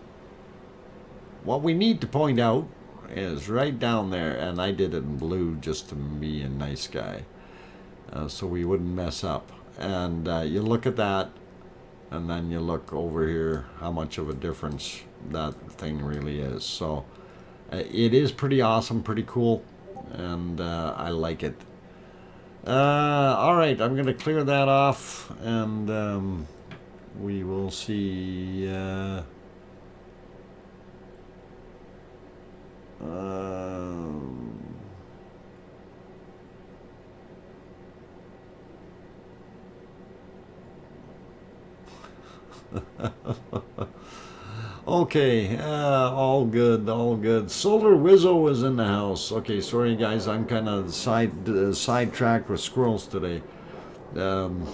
what we need to point out is right down there, and I did it in blue just to be a nice guy, so we wouldn't mess up. And you look at that, and then you look over here, how much of a difference that thing really is. So it is pretty awesome, pretty cool, and I like it. All right, I'm going to clear that off, and we will see Okay, all good, all good. Solar Wizzo is in the house. Okay, sorry guys, I'm kind of sidetracked with squirrels today. I'm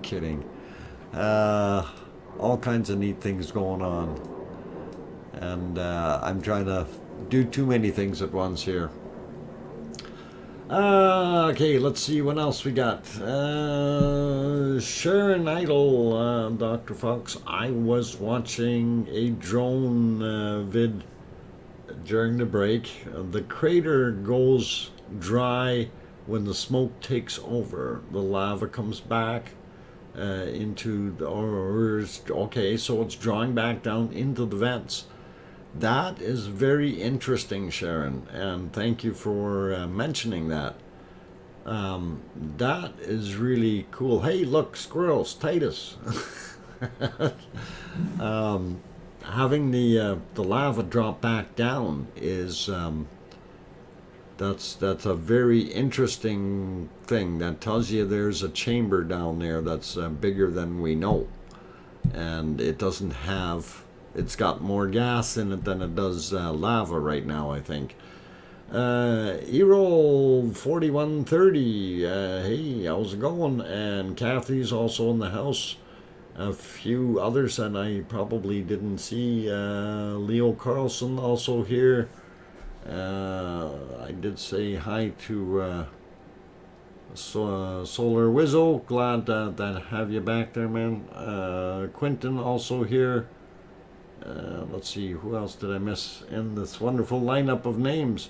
kidding. All kinds of neat things going on, and I'm trying to do too many things at once here. Okay, let's see what else we got. Sharon Idle, Dr. Fox. I was watching a drone vid during the break. The crater goes dry when the smoke takes over. The lava comes back into the, okay, so it's drawing back down into the vents. That is very interesting, Sharon, and thank you for mentioning that. That is really cool. Hey, look, squirrels, Titus. Having the lava drop back down is that's a very interesting thing. That tells you there's a chamber down there that's bigger than we know, and it doesn't have. It's got more gas in it than it does lava right now, I think. Erol4130, hey, how's it going? And Kathy's also in the house. A few others that I probably didn't see. Leo Carlson also here. I did say hi to Solar Wizzo. Glad that have you back there, man. Quentin also here. Let's see, who else did I miss in this wonderful lineup of names?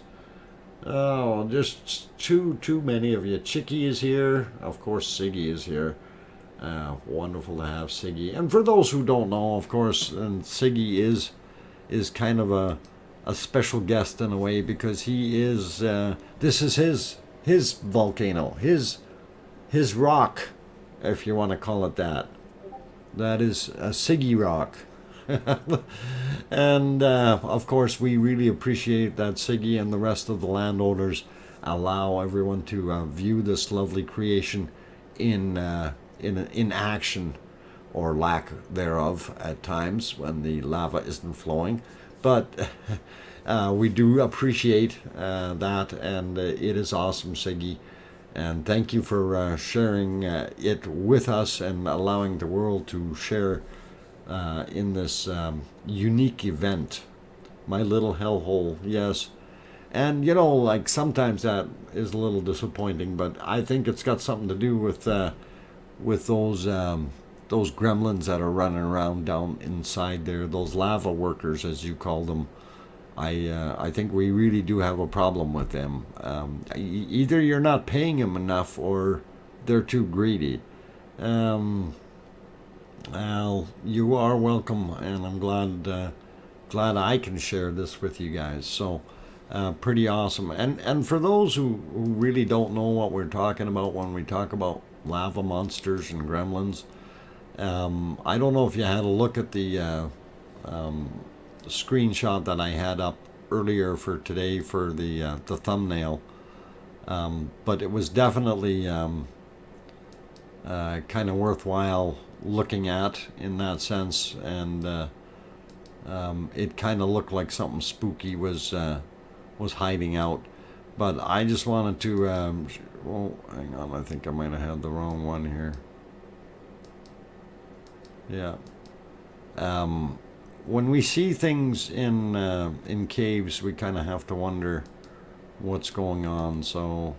Oh, just too many of you. Chicky is here. Of course, Siggy is here. Wonderful to have Siggy. And for those who don't know, of course, and Siggy is kind of a special guest in a way, because he is, this is his volcano, his rock, if you want to call it that. That is a Siggy rock. And of course, we really appreciate that Siggy and the rest of the landowners allow everyone to view this lovely creation in action, or lack thereof at times when the lava isn't flowing. But we do appreciate that, and it is awesome, Siggy. And thank you for sharing it with us and allowing the world to share in this unique event. My little hellhole, yes. And you know, like, sometimes that is a little disappointing, but I think it's got something to do with those gremlins that are running around down inside there, those lava workers, as you call them. I think we really do have a problem with them. Either you're not paying them enough, or they're too greedy. Well, you are welcome, and I'm glad I can share this with you guys. So, pretty awesome. And for those who really don't know what we're talking about when we talk about lava monsters and gremlins, I don't know if you had a look at the screenshot that I had up earlier for today for the thumbnail, but it was definitely kind of worthwhile looking at in that sense, and it kind of looked like something spooky was hiding out. But I just wanted to oh, hang on, I think I might have had the wrong one here. Yeah. When we see things in caves, we kind of have to wonder what's going on. So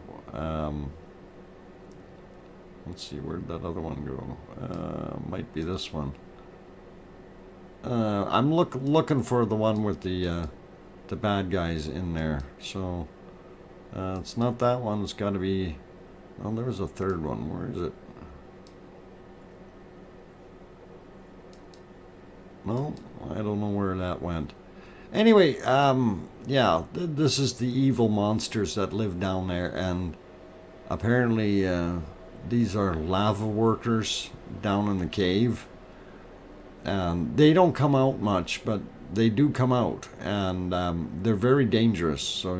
let's see, where'd that other one go? Might be this one. I'm looking for the one with the bad guys in there. So it's not that one. It's got to be. Oh, there was a third one. Where is it? No, I don't know where that went. Anyway, yeah, this is the evil monsters that live down there, and apparently these are lava workers down in the cave. They don't come out much, but they do come out, and they're very dangerous. So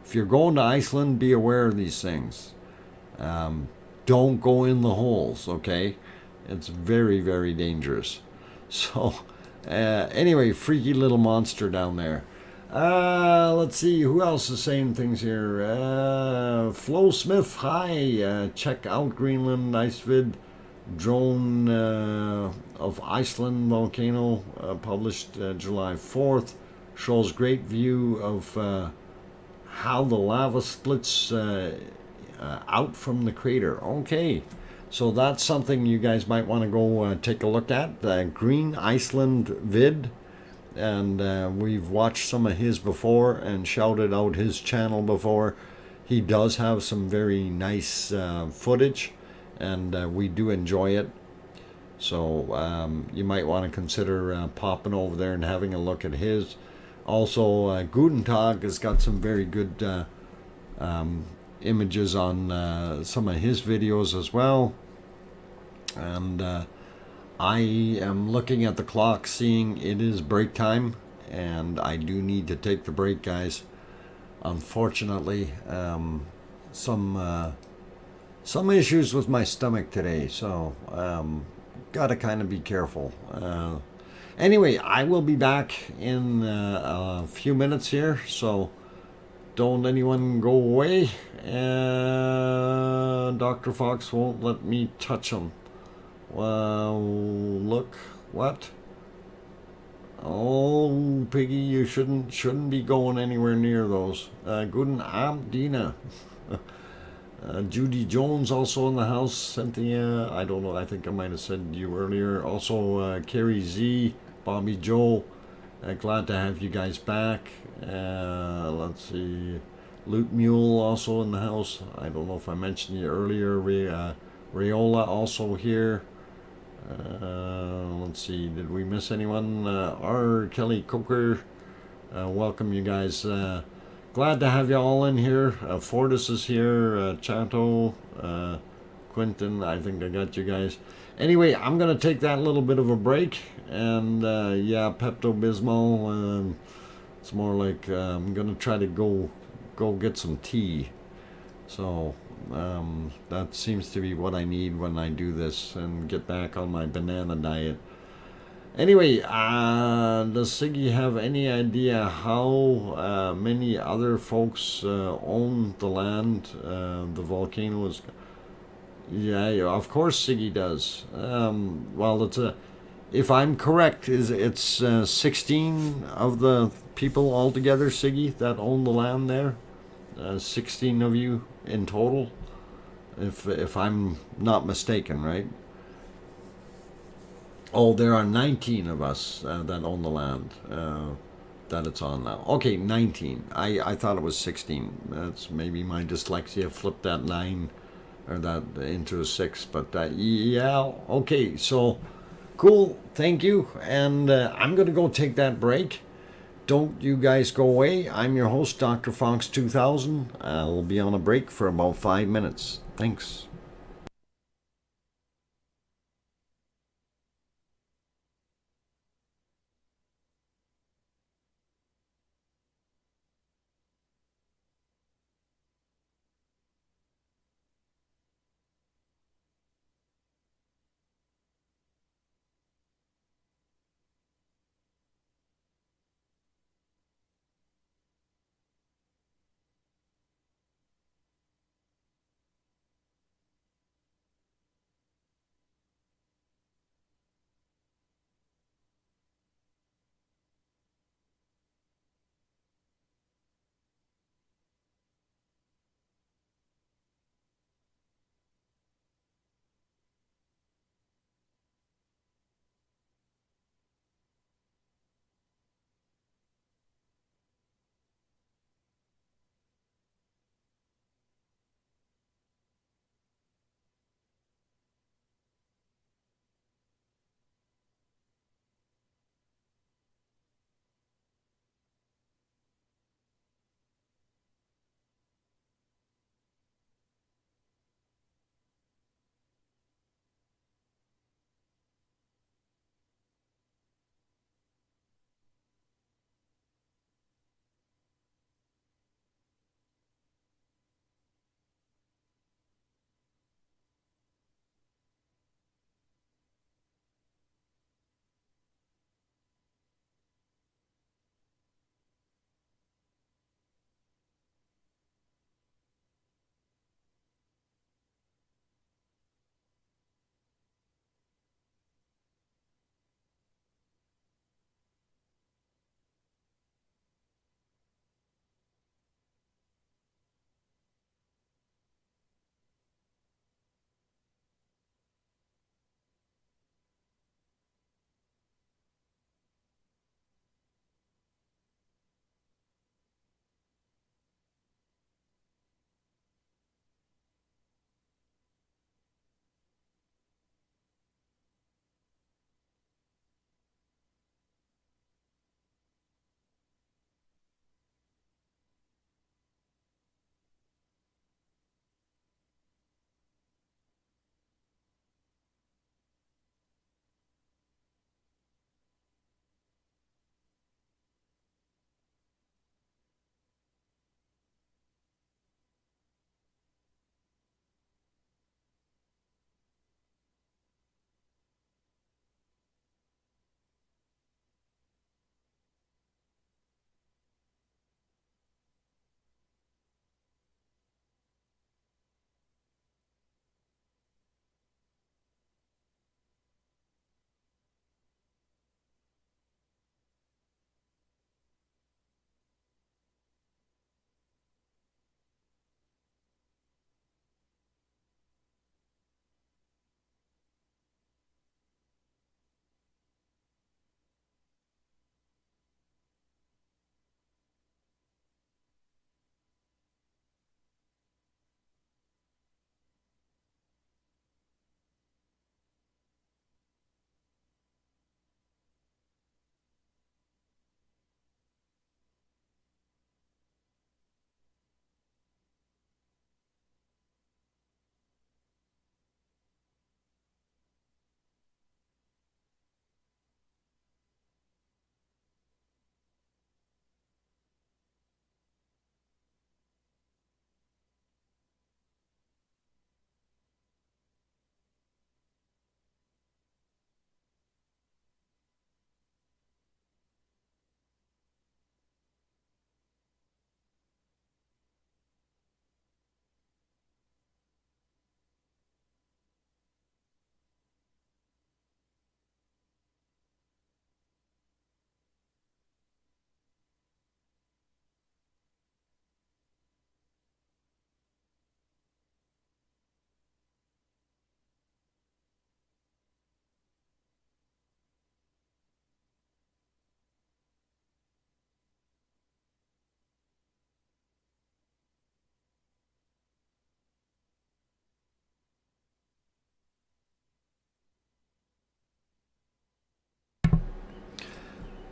if you're going to Iceland, be aware of these things. Don't go in the holes, okay? It's very, very dangerous. So, anyway, freaky little monster down there. Let's see, who else is saying things here? Flo Smith, hi. Check out Greenland Ice Vid. Drone of Iceland Volcano, published July 4th. Shows great view of how the lava splits out from the crater. Okay, so that's something you guys might want to go take a look at. Green Iceland Vid. And we've watched some of his before and shouted out his channel before. He does have some very nice footage, and we do enjoy it. So you might want to consider popping over there and having a look at his. Also, Guten Tag has got some very good images on some of his videos as well. And I am looking at the clock, seeing it is break time, and I do need to take the break, guys. Unfortunately, some issues with my stomach today, so gotta kind of be careful. Anyway, I will be back in a few minutes here, so don't anyone go away. Dr. Fox won't let me touch them. Well, look, what? Oh, Piggy, you shouldn't be going anywhere near those. Guten Abend, Dina. Judy Jones also in the house. Cynthia, I don't know, I think I might have said you earlier. Also, Carrie Z, Bobby Joe. Glad to have you guys back. Let's see. Loot Mule also in the house. I don't know if I mentioned you earlier. Rayola also here. Let's see, did we miss anyone? R. Kelly Coker, welcome you guys. Glad to have you all in here. Fortis is here, Chato, Quentin, I think I got you guys. Anyway, I'm going to take that little bit of a break, and yeah, Pepto-Bismol, it's more like I'm going to try to go get some tea. So that seems to be what I need when I do this and get back on my banana diet. Anyway, does Siggy have any idea how many other folks own the land the volcano is? Yeah, of course Siggy does. Well, if I'm correct, it's 16 of the people altogether, Siggy, that own the land there. 16 of you in total, if I'm not mistaken, right? Oh, there are 19 of us that own the land that it's on now. Okay, 19. I thought it was 16. That's maybe my dyslexia flipped that 9 or that into a 6. But yeah, okay, so cool. Thank you. And I'm going to go take that break. Don't you guys go away. I'm your host, DrFox2000. I'll be on a break for about 5 minutes. Thanks.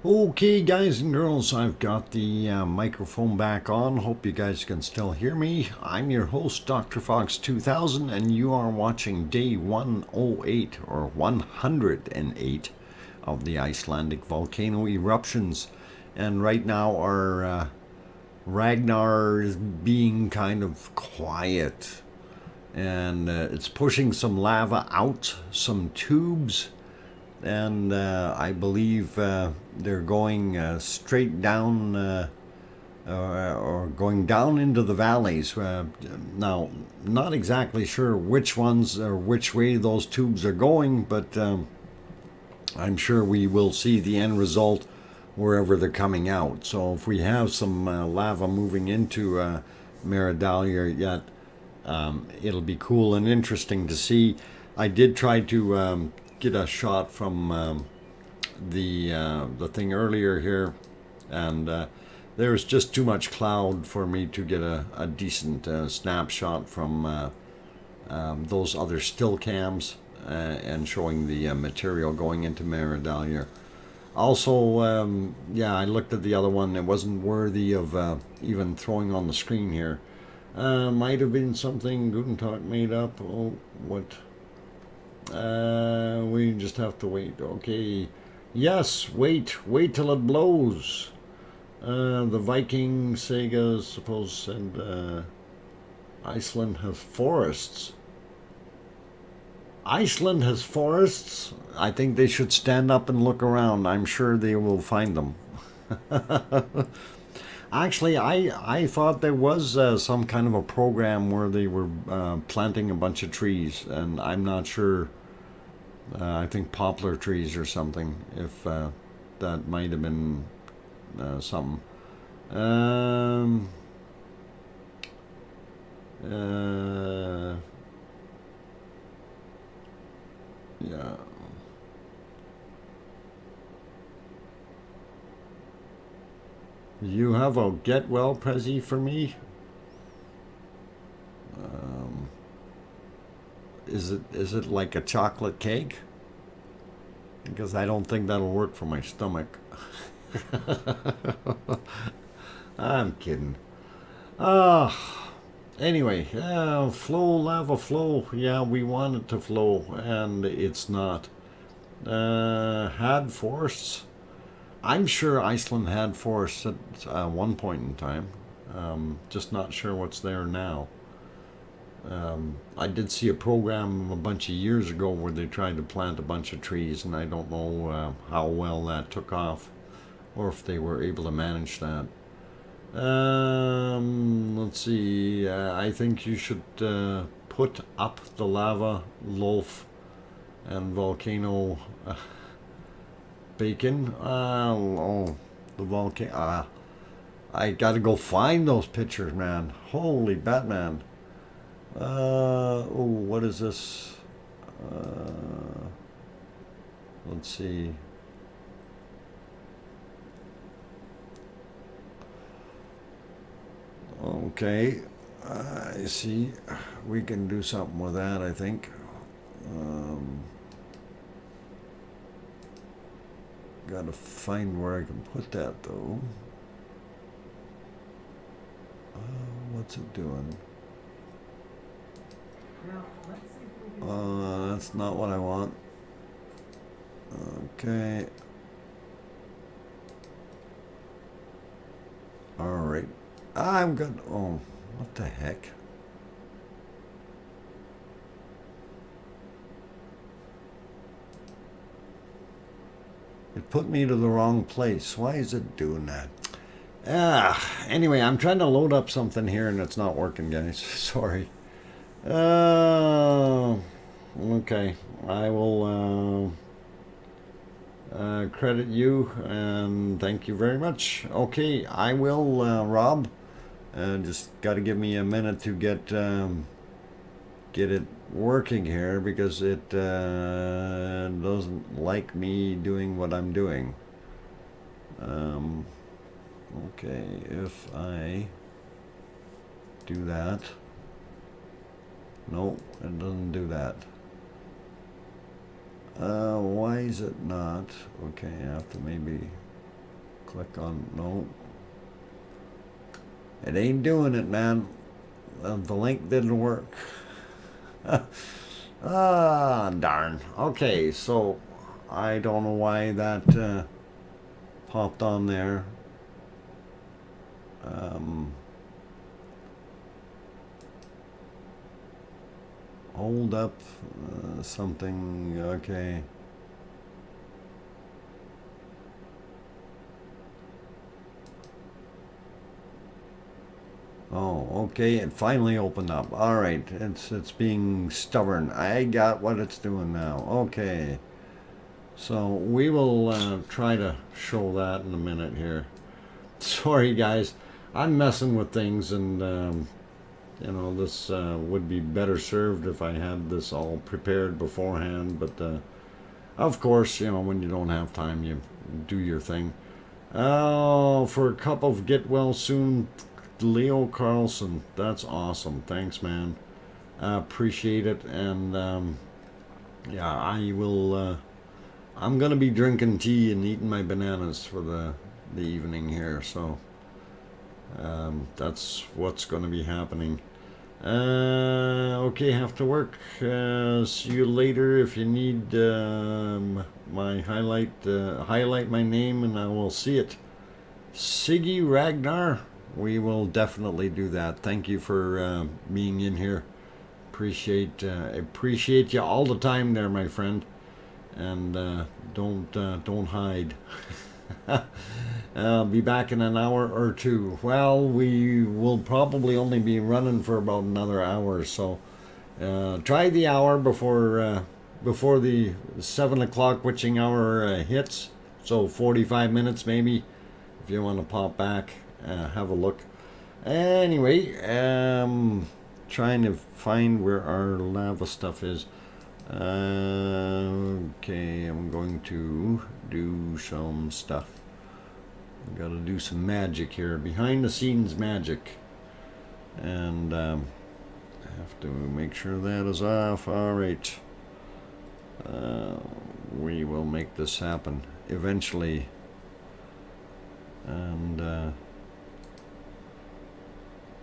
Okay, guys and girls, I've got the microphone back on. Hope you guys can still hear me. I'm your host, DrFox2000, and you are watching day 108 or 108 of the Icelandic volcano eruptions. And right now, our Ragnar is being kind of quiet, and it's pushing some lava out some tubes. And I believe they're going straight down or going down into the valleys. Now, not exactly sure which ones or which way those tubes are going, but I'm sure we will see the end result wherever they're coming out. So if we have some lava moving into Fagradalsfjall yet, it'll be cool and interesting to see. I did try to get a shot from the thing earlier here, and there's just too much cloud for me to get a decent snapshot from those other still cams and showing the material going into Fagradalsfjall. Also, yeah, I looked at the other one. It wasn't worthy of even throwing on the screen here. Might have been something Guten made up. Oh, what? We just have to wait. Okay. Yes, wait till it blows. The Viking saga, suppose, said Iceland has forests. Iceland has forests? I think they should stand up and look around. I'm sure they will find them. Actually, I thought there was some kind of a program where they were planting a bunch of trees, and I'm not sure. I think poplar trees or something, if that might have been something. Yeah. You have a get well prezi for me? Is it like a chocolate cake? Because I don't think that'll work for my stomach. I'm kidding. Anyway, flow, lava flow. Yeah, we want it to flow, and it's not. Had forests. I'm sure Iceland had forests at one point in time. Just not sure what's there now. I did see a program a bunch of years ago where they tried to plant a bunch of trees, and I don't know how well that took off, or if they were able to manage that. Let's see. I think you should put up the lava loaf and volcano bacon. Oh, the volcano. I gotta go find those pictures, man. Holy Batman. Oh, what is this? Let's see. Okay, I see. We can do something with that, I think. Gotta find where I can put that, though. What's it doing? That's not what I want. Okay. Alright. I'm good. Oh, what the heck? It put me to the wrong place. Why is it doing that? Anyway, I'm trying to load up something here and it's not working, guys. Sorry. Okay. I will credit you and thank you very much. Okay, I will, Rob. Just got to give me a minute to get it working here because it doesn't like me doing what I'm doing. Okay, if I do that. No, it doesn't do that. Why is it not? Okay, I have to maybe Click on, no. It ain't doing it, man. The link didn't work. Ah, darn. Okay, so I don't know why that popped on there. Hold up something. Okay. Oh, okay, it finally opened up. All right, it's being stubborn. I got what it's doing now. Okay, so we will try to show that in a minute here. Sorry, guys, I'm messing with things, and you know, this would be better served if I had this all prepared beforehand. But of course, you know, when you don't have time, you do your thing. Oh, for a cup of get well soon, Leo Carlson. That's awesome. Thanks, man. Appreciate it. And yeah, I will. I'm gonna be drinking tea and eating my bananas for the evening here. So that's what's gonna be happening. Okay, have to work. See you later. If you need my highlight my name and I will see it. Siggy Ragnar. We will definitely do that. Thank you for being in here. Appreciate you all the time there, my friend. And don't hide. I'll be back in an hour or two. Well, we will probably only be running for about another hour, so try the hour before the 7 o'clock witching hour hits. So 45 minutes maybe, if you want to pop back. Have a look. Anyway, trying to find where our lava stuff is. Okay, I'm going to do some stuff. I've got to do some magic here, behind the scenes magic, and I have to make sure that is off. All right, we will make this happen eventually, and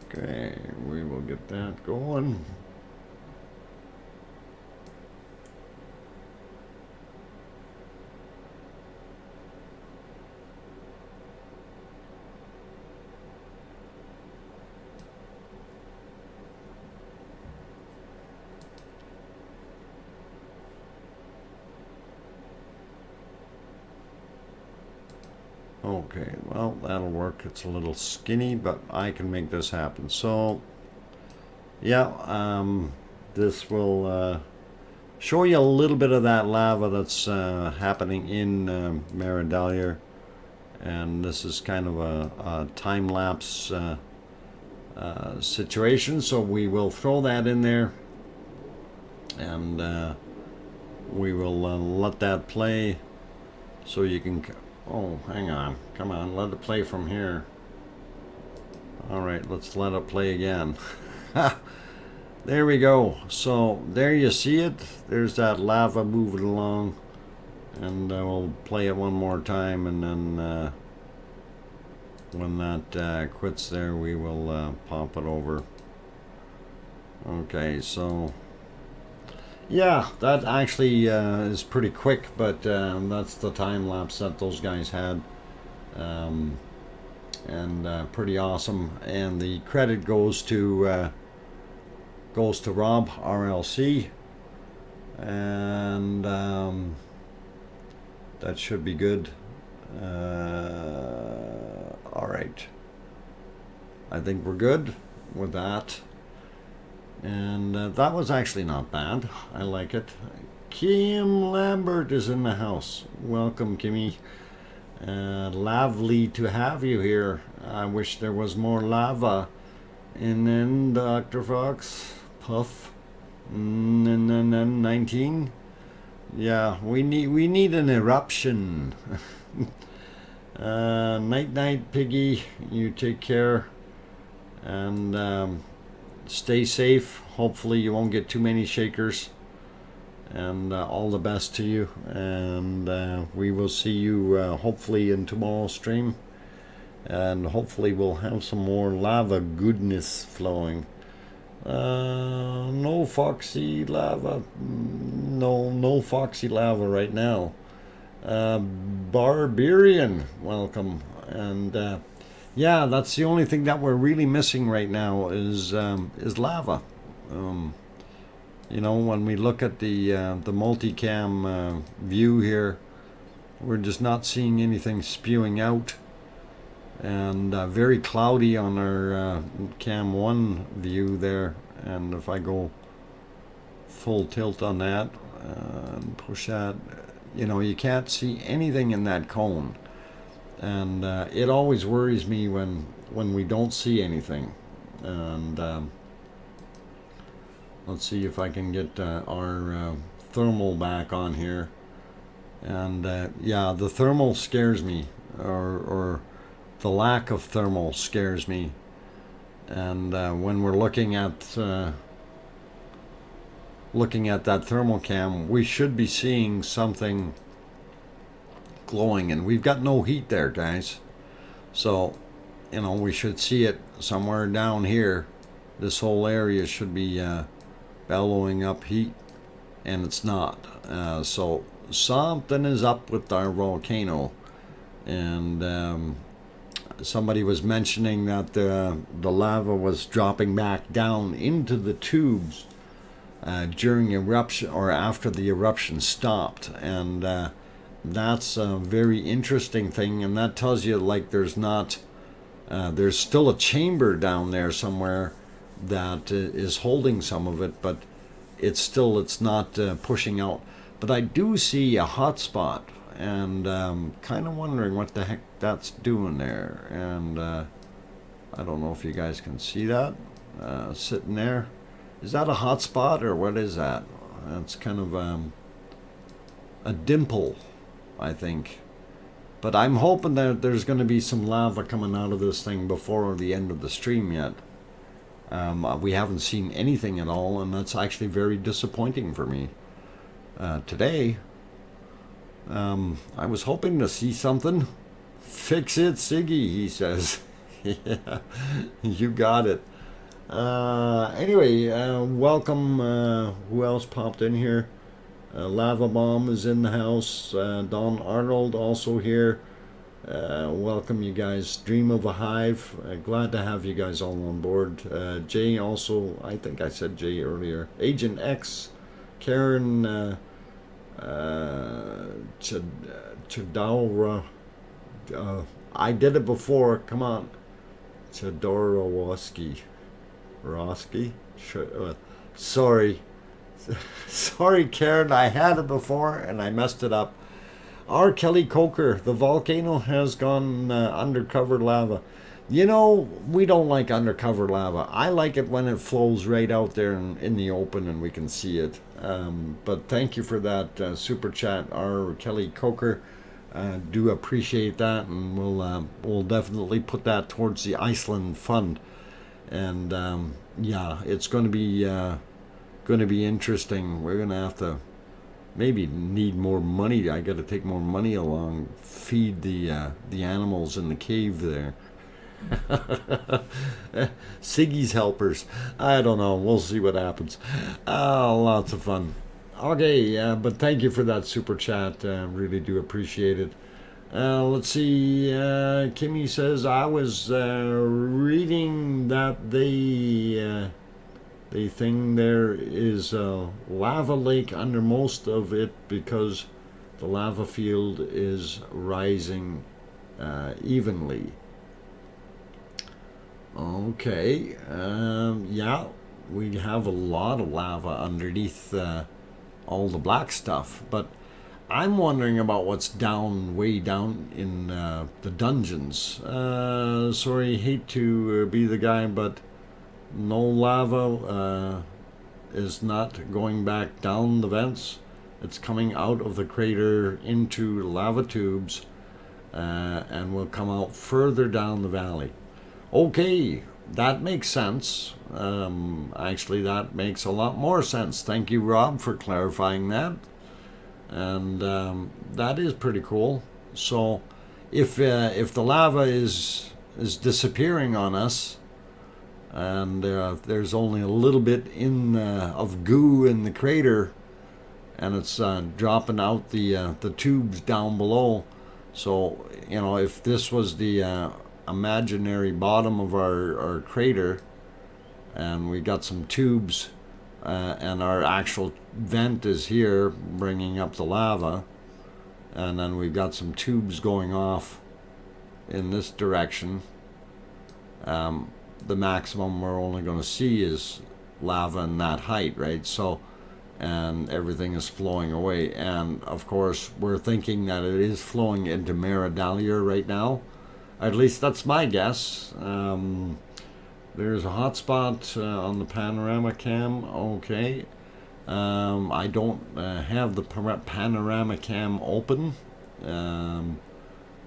okay, we will get that going. Okay, well, that'll work. It's a little skinny, but I can make this happen. So, yeah, this will show you a little bit of that lava that's happening in Fagradalsfjall. And this is kind of a time-lapse situation, so we will throw that in there. And we will let that play so you can... Oh, hang on. Come on, let it play from here. Alright, let's let it play again. There we go. So, there you see it. There's that lava moving along. And we'll play it one more time, and then when that quits there, we will pop it over. Okay, so... Yeah, that actually is pretty quick, but that's the time lapse that those guys had, and pretty awesome. And the credit goes to Rob RLC, and that should be good. All right, I think we're good with that. And that was actually not bad. I like it. Kim Lambert is in the house. Welcome, Kimmy. Lovely to have you here. I wish there was more lava. And then Dr. Fox, Puff, and then 19. Yeah, we need an eruption. Night, Piggy. You take care. And stay safe. Hopefully you won't get too many shakers. and all the best to you. And we will see you hopefully in tomorrow's stream, and hopefully we'll have some more lava goodness flowing. No foxy lava, no foxy lava right now. Barbarian, welcome. And yeah, that's the only thing that we're really missing right now is lava. You know, when we look at the multicam view here, we're just not seeing anything spewing out, and very cloudy on our cam 1 view there. And if I go full tilt on that and push that, you know, you can't see anything in that cone, and it always worries me when we don't see anything. And let's see if I can get our thermal back on here. And yeah, the thermal scares me, or the lack of thermal scares me. And when we're looking at that thermal cam, we should be seeing something glowing, and we've got no heat there, guys. So, you know, we should see it somewhere down here. This whole area should be bellowing up heat, and it's not. So something is up with our volcano. And somebody was mentioning that the lava was dropping back down into the tubes during eruption, or after the eruption stopped. And that's a very interesting thing, and that tells you, like, there's still a chamber down there somewhere that is holding some of it, but it's not pushing out. But I do see a hot spot, and kind of wondering what the heck that's doing there. And I don't know if you guys can see that sitting there. Is that a hot spot, or what is that? That's kind of a dimple, I think. But I'm hoping that there's going to be some lava coming out of this thing before the end of the stream yet. We haven't seen anything at all, and that's actually very disappointing for me. Today, I was hoping to see something. Fix it, Siggy, he says. Yeah, you got it. Anyway, welcome. Who else popped in here? Lava Bomb is in the house. Don Arnold also here. Welcome, you guys. Dream of a Hive. Glad to have you guys all on board. Jay also, I think I said Jay earlier. Agent X, Karen Chadawra. I did it before. Come on. Chadorowoski. Roski? Sorry. Sorry, Karen. I had it before and I messed it up. R. Kelly Coker, the volcano has gone undercover lava. You know, we don't like undercover lava. I like it when it flows right out there in the open and we can see it. But thank you for that super chat, R. Kelly Coker. Do appreciate that, and we'll definitely put that towards the Iceland Fund. And yeah, it's going to be interesting. We're going to have to maybe need more money. I got to take more money along, feed the animals in the cave there. Siggy's helpers. I don't know. We'll see what happens. Lots of fun. Okay, but thank you for that super chat. Really do appreciate it. Let's see. Kimmy says, I was reading that the thing there is a lava lake under most of it because the lava field is rising evenly. Okay. Yeah, we have a lot of lava underneath all the black stuff, but I'm wondering about what's way down in the dungeons. Sorry, hate to be the guy, but no lava is not going back down the vents. It's coming out of the crater into lava tubes and will come out further down the valley. Okay, that makes sense. Actually, that makes a lot more sense. Thank you, Rob, for clarifying that. And that is pretty cool. So, if the lava is disappearing on us, and there's only a little bit of goo in the crater, and it's dropping out the tubes down below. So, you know, if this was the imaginary bottom of our crater, and we got some tubes, and our actual vent is here bringing up the lava, and then we've got some tubes going off in this direction, the maximum we're only going to see is lava in that height, right? So, and everything is flowing away, and of course we're thinking that it is flowing into Fagradalsfjall right now. At least that's my guess. There's a hot spot on the panorama cam. Okay. I don't have the panorama cam open,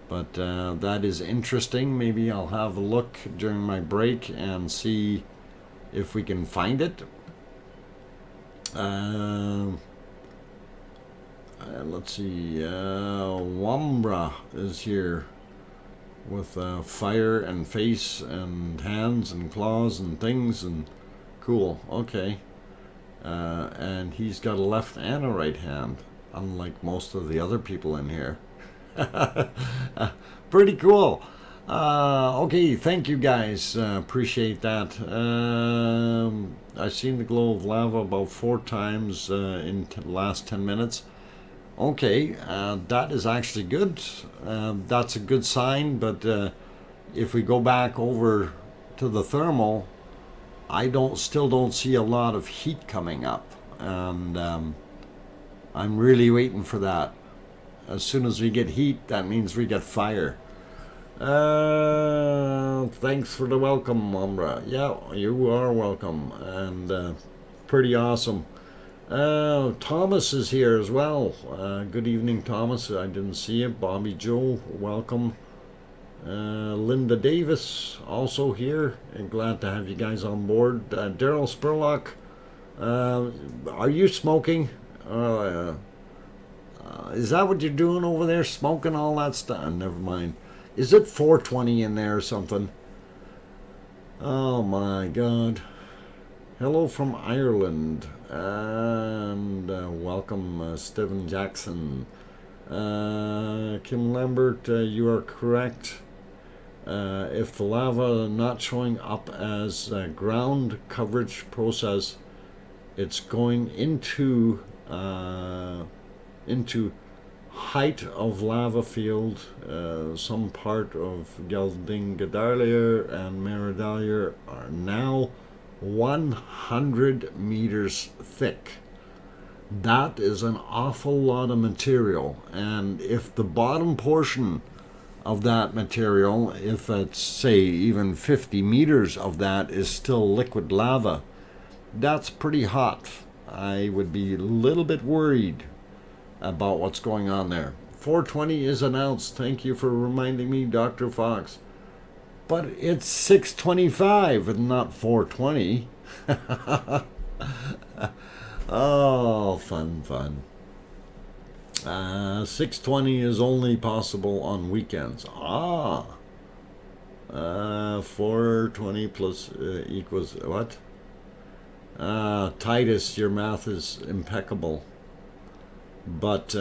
but that is interesting. Maybe I'll have a look during my break and see if we can find it. Let's see. Wambra is here with fire and face and hands and claws and things, and cool. Okay. And he's got a left and a right hand, unlike most of the other people in here. Pretty cool. Okay, thank you guys. Appreciate that. I've seen the glow of lava about 4 times in the last 10 minutes. Okay, that is actually good. That's a good sign, but if we go back over to the thermal, I still don't see a lot of heat coming up, and I'm really waiting for that. As soon as we get heat, that means we get fire. Thanks for the welcome, Umbra. Yeah, you are welcome, and pretty awesome. Thomas is here as well. Good evening, Thomas. I didn't see you. Bobby Joe, welcome. Linda Davis also here, and glad to have you guys on board. Daryl Spurlock, are you smoking? Is that what you're doing over there, smoking all that stuff? Never mind. Is it 420 in there or something? Oh my god. Hello from Ireland, and welcome, Stephen Jackson. Kim Lambert, you are correct. If the lava not showing up as a ground coverage process, it's going into height of lava field. Some part of Geldingadalur and Fagradalsfjall are now 100 meters thick. That is an awful lot of material, and if the bottom portion of that material, if it's say even 50 meters of that is still liquid lava, that's pretty hot. I would be a little bit worried about what's going on there. 420 is announced. Thank you for reminding me, Dr. Fox. But it's 625 and not 420. Oh, fun. 620 is only possible on weekends. 420 plus equals what? Titus, your math is impeccable. But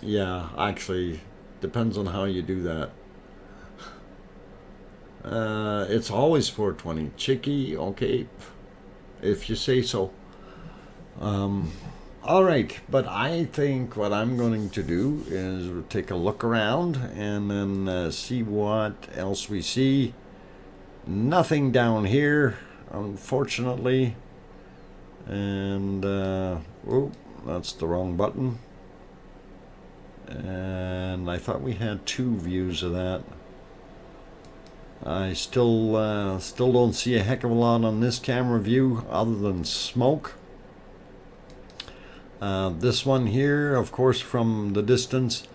yeah, actually, depends on how you do that. It's always 420. Chicky, okay, if you say so. All right, but I think what I'm going to do is take a look around and then see what else we see. Nothing down here, unfortunately. And, oh, that's the wrong button. And I thought we had 2 views of that. I still don't see a heck of a lot on this camera view other than smoke. This one here, of course, from the distance,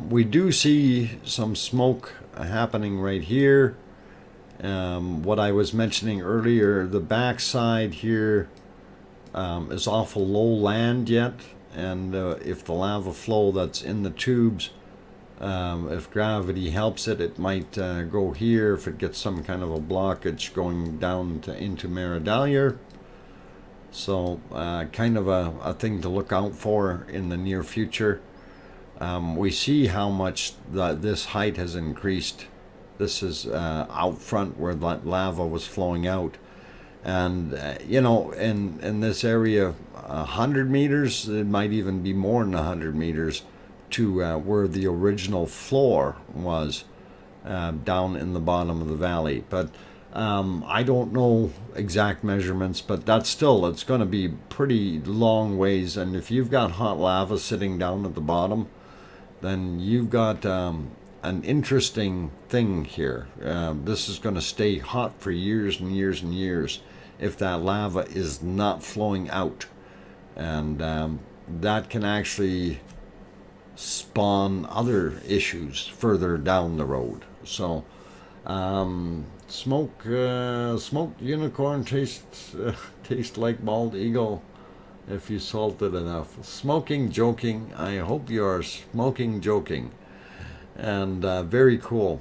we do see some smoke happening right here, What I was mentioning earlier, the backside here is awful low land yet, and if the lava flow that's in the tubes, if gravity helps it, it might go here if it gets some kind of a blockage going down into Fagradalsfjall. So kind of a thing to look out for in the near future. We see how much this height has increased. This is out front where that lava was flowing out. And, you know, in this area, 100 meters, it might even be more than 100 meters to where the original floor was down in the bottom of the valley. But I don't know exact measurements, but that's still, it's going to be pretty long ways. And if you've got hot lava sitting down at the bottom, then you've got an interesting thing here. This is going to stay hot for years and years and years if that lava is not flowing out. And that can actually spawn other issues further down the road. So, smoked unicorn tastes like bald eagle if you salt it enough. Smoking joking. I hope you are smoking joking. And very cool.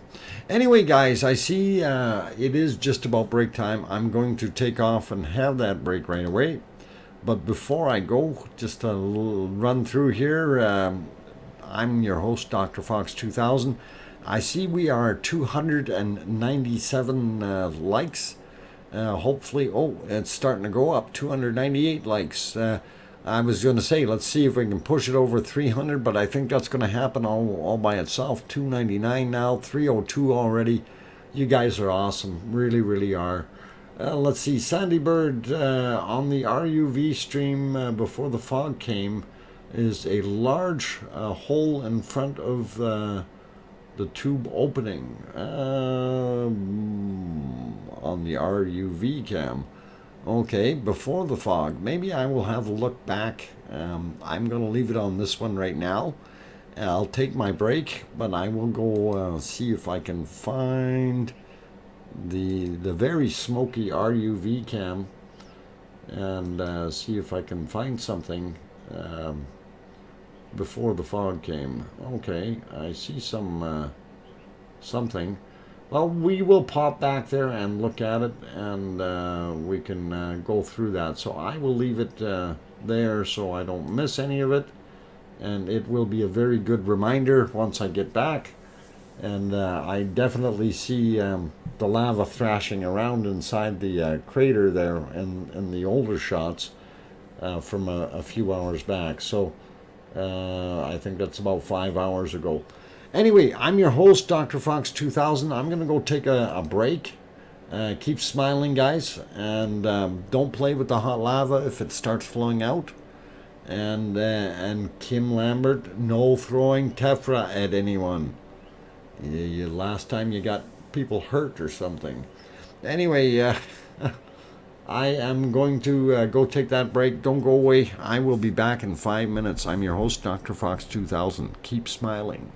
Anyway, guys, I see it is just about break time. I'm going to take off and have that break right away. But before I go, just a little run through here. I'm your host, DrFox2000. I see we are 297 likes. Hopefully, oh, it's starting to go up. 298 likes. I was going to say, let's see if we can push it over 300, but I think that's going to happen all by itself. 299 now, 302 already. You guys are awesome. Really, really are. Let's see, Sandy Bird on the RUV stream before the fog came is a large hole in front of the tube opening on the RUV cam. Okay, before the fog. Maybe I will have a look back. I'm going to leave it on this one right now. I'll take my break, but I will go see if I can find the very smoky RUV cam and see if I can find something before the fog came. Okay, I see some something. Well, we will pop back there and look at it, and we can go through that. So I will leave it there so I don't miss any of it, and it will be a very good reminder once I get back. And I definitely see the lava thrashing around inside the crater there in the older shots from a few hours back. So I think that's about 5 hours ago. Anyway, I'm your host, DrFox2000. I'm going to go take a break. Keep smiling, guys. And don't play with the hot lava if it starts flowing out. And Kim Lambert, no throwing tephra at anyone. Last time you got people hurt or something. Anyway, I am going to go take that break. Don't go away. I will be back in 5 minutes. I'm your host, DrFox2000. Keep smiling.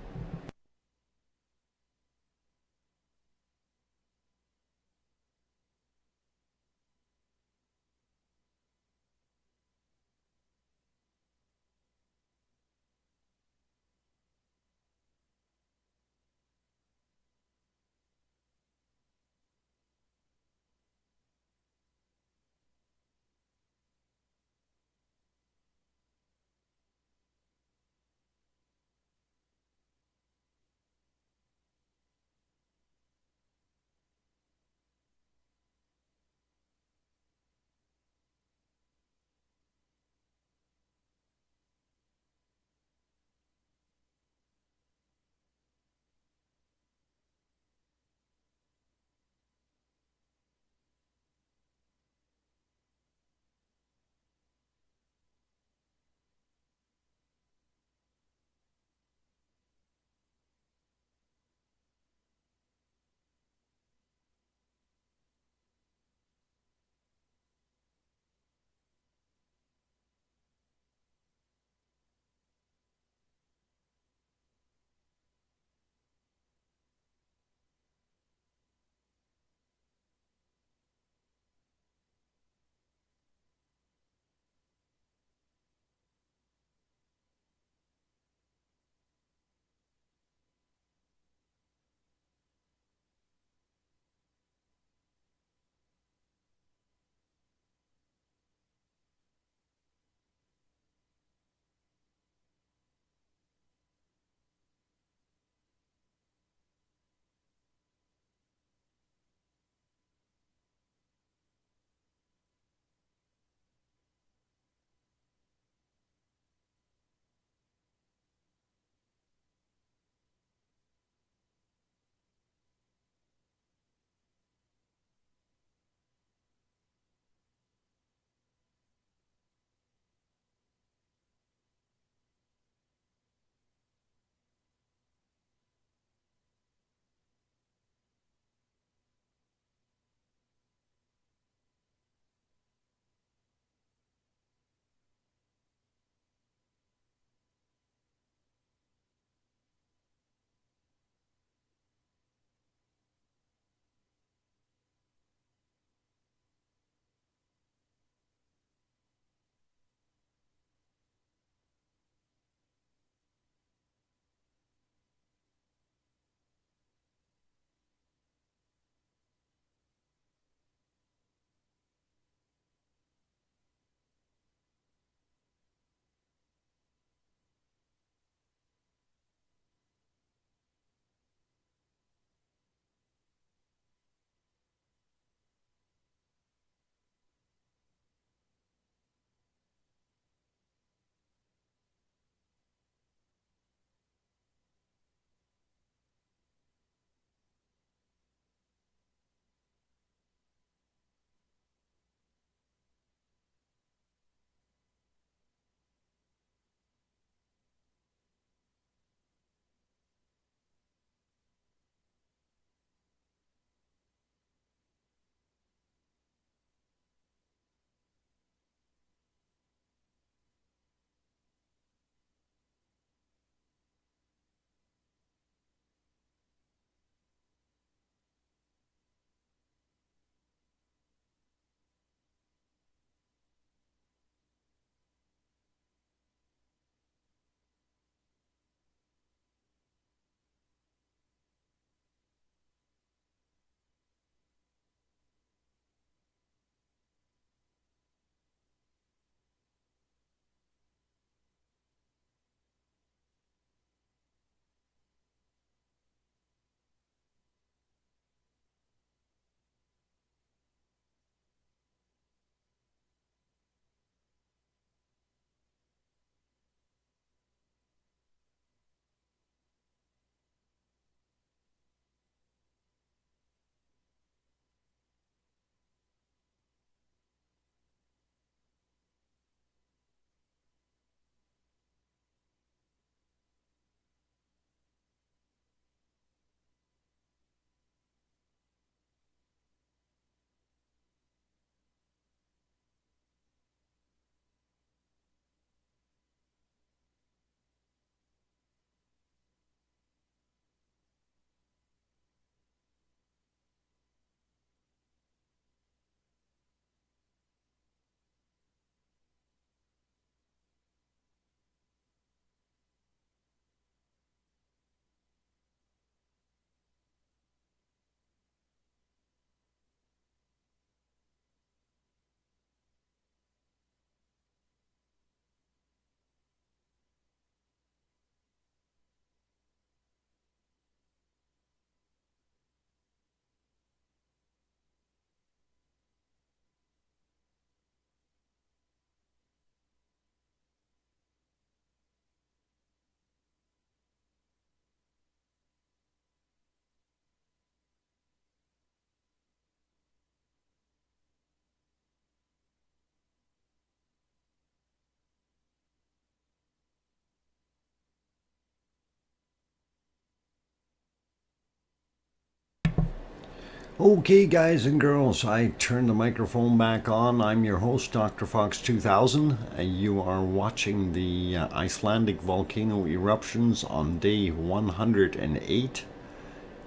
Okay, guys and girls, I turned the microphone back on. I'm your host, DrFox2000. You are watching the Icelandic volcano eruptions on day 108.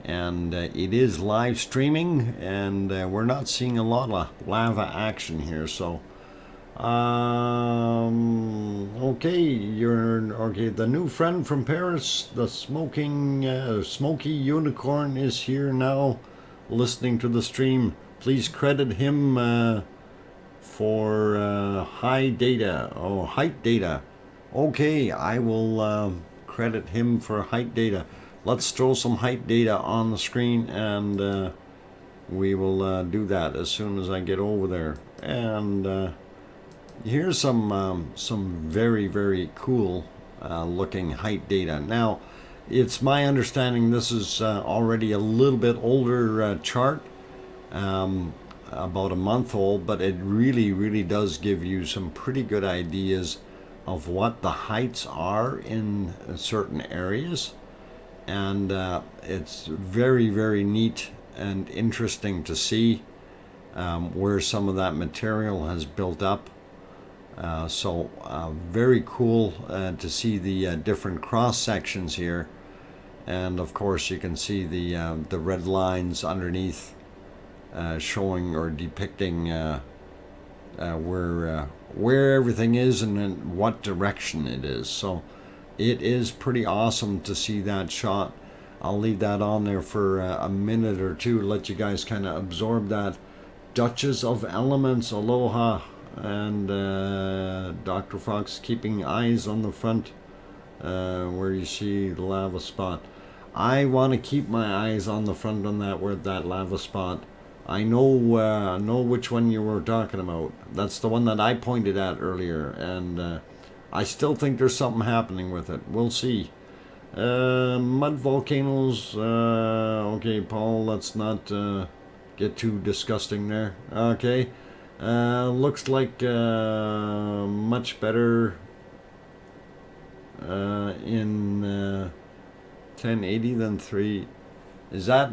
And it is live streaming, and we're not seeing a lot of lava action here. So, okay. The new friend from Paris, the smoky unicorn, is here now, listening to the stream. Please credit him for height data. Okay, I will credit him for height data. Let's throw some height data on the screen, and we will do that as soon as I get over there. And here's some very, very cool looking height data. Now, it's my understanding this is already a little bit older chart, about a month old, but it really does give you some pretty good ideas of what the heights are in certain areas. And it's very neat and interesting to see where some of that material has built up. So very cool to see the different cross sections here, and of course you can see the red lines underneath showing or depicting where everything is and in what direction it is. So it is pretty awesome to see that shot. I'll leave that on there for a minute or two, let you guys kind of absorb that. Duchess of Elements, aloha. And Dr. Fox keeping eyes on the front where you see the lava spot. I want to keep my eyes on the front on that lava spot. I know which one you were talking about. That's the one that I pointed at earlier, and I still think there's something happening with it. We'll see. Mud volcanoes. Okay, Paul, let's not get too disgusting there. Okay. Looks like much better in 1080 than 3. Is that,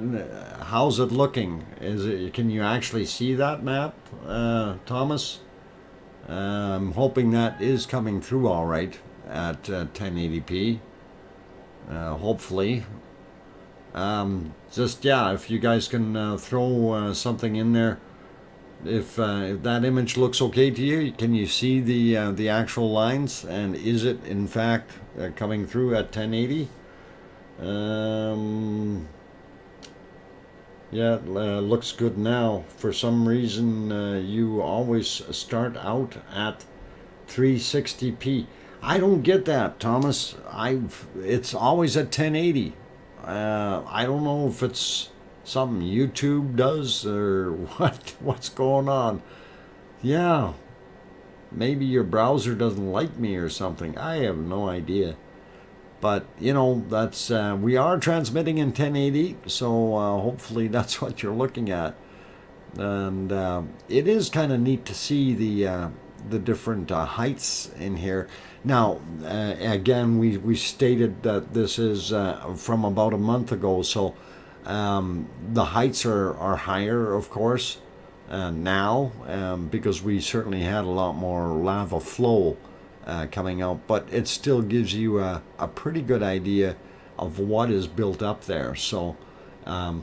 how's it looking? Is it, can you actually see that map, Thomas? I'm hoping that is coming through all right at 1080p. Hopefully. Just, yeah, if you guys can throw something in there. If that image looks okay to you, can you see the actual lines, and is it in fact coming through at 1080? Yeah, it looks good now. For some reason you always start out at 360p. I don't get that, Thomas. It's always at 1080. I don't know if it's something YouTube does or what's going on. Yeah, maybe your browser doesn't like me or something. I have no idea. But you know, that's we are transmitting in 1080, so hopefully that's what you're looking at. And it is kind of neat to see the different heights in here. Now, again, we stated that this is from about a month ago, so the heights are higher, of course, now, because we certainly had a lot more lava flow coming out, but it still gives you a pretty good idea of what is built up there. So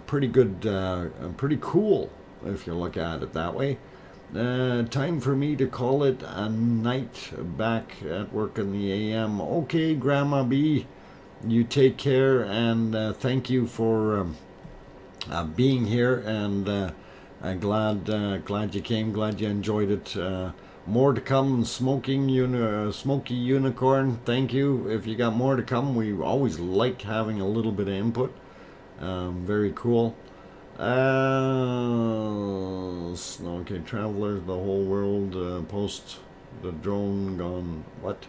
pretty good, pretty cool if you look at it that way. Time for me to call it a night, back at work in the AM. Okay, Grandma B, you take care, and thank you for being here, and glad you came, glad you enjoyed it. More to come. Smoky Unicorn, thank you. If you got more to come, we always like having a little bit of input. Very cool. Okay, travelers, the whole world post the drone gone. What?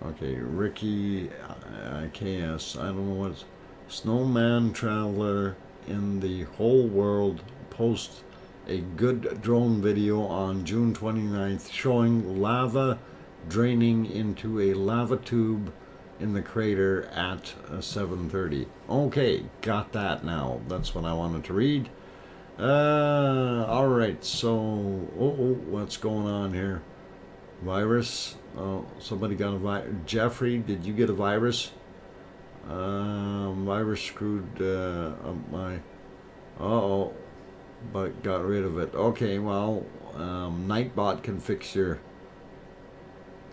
Okay, Ricky KS. I don't know what's snowman traveler in the whole world post a good drone video on June 29th showing lava draining into a lava tube in the crater at 7:30. Okay, got that now. That's what I wanted to read. All right, so what's going on here? Virus. Oh, somebody got a virus. Jeffrey, did you get a virus? Virus screwed up my. Uh-oh, but got rid of it. Okay, well, Nightbot can fix your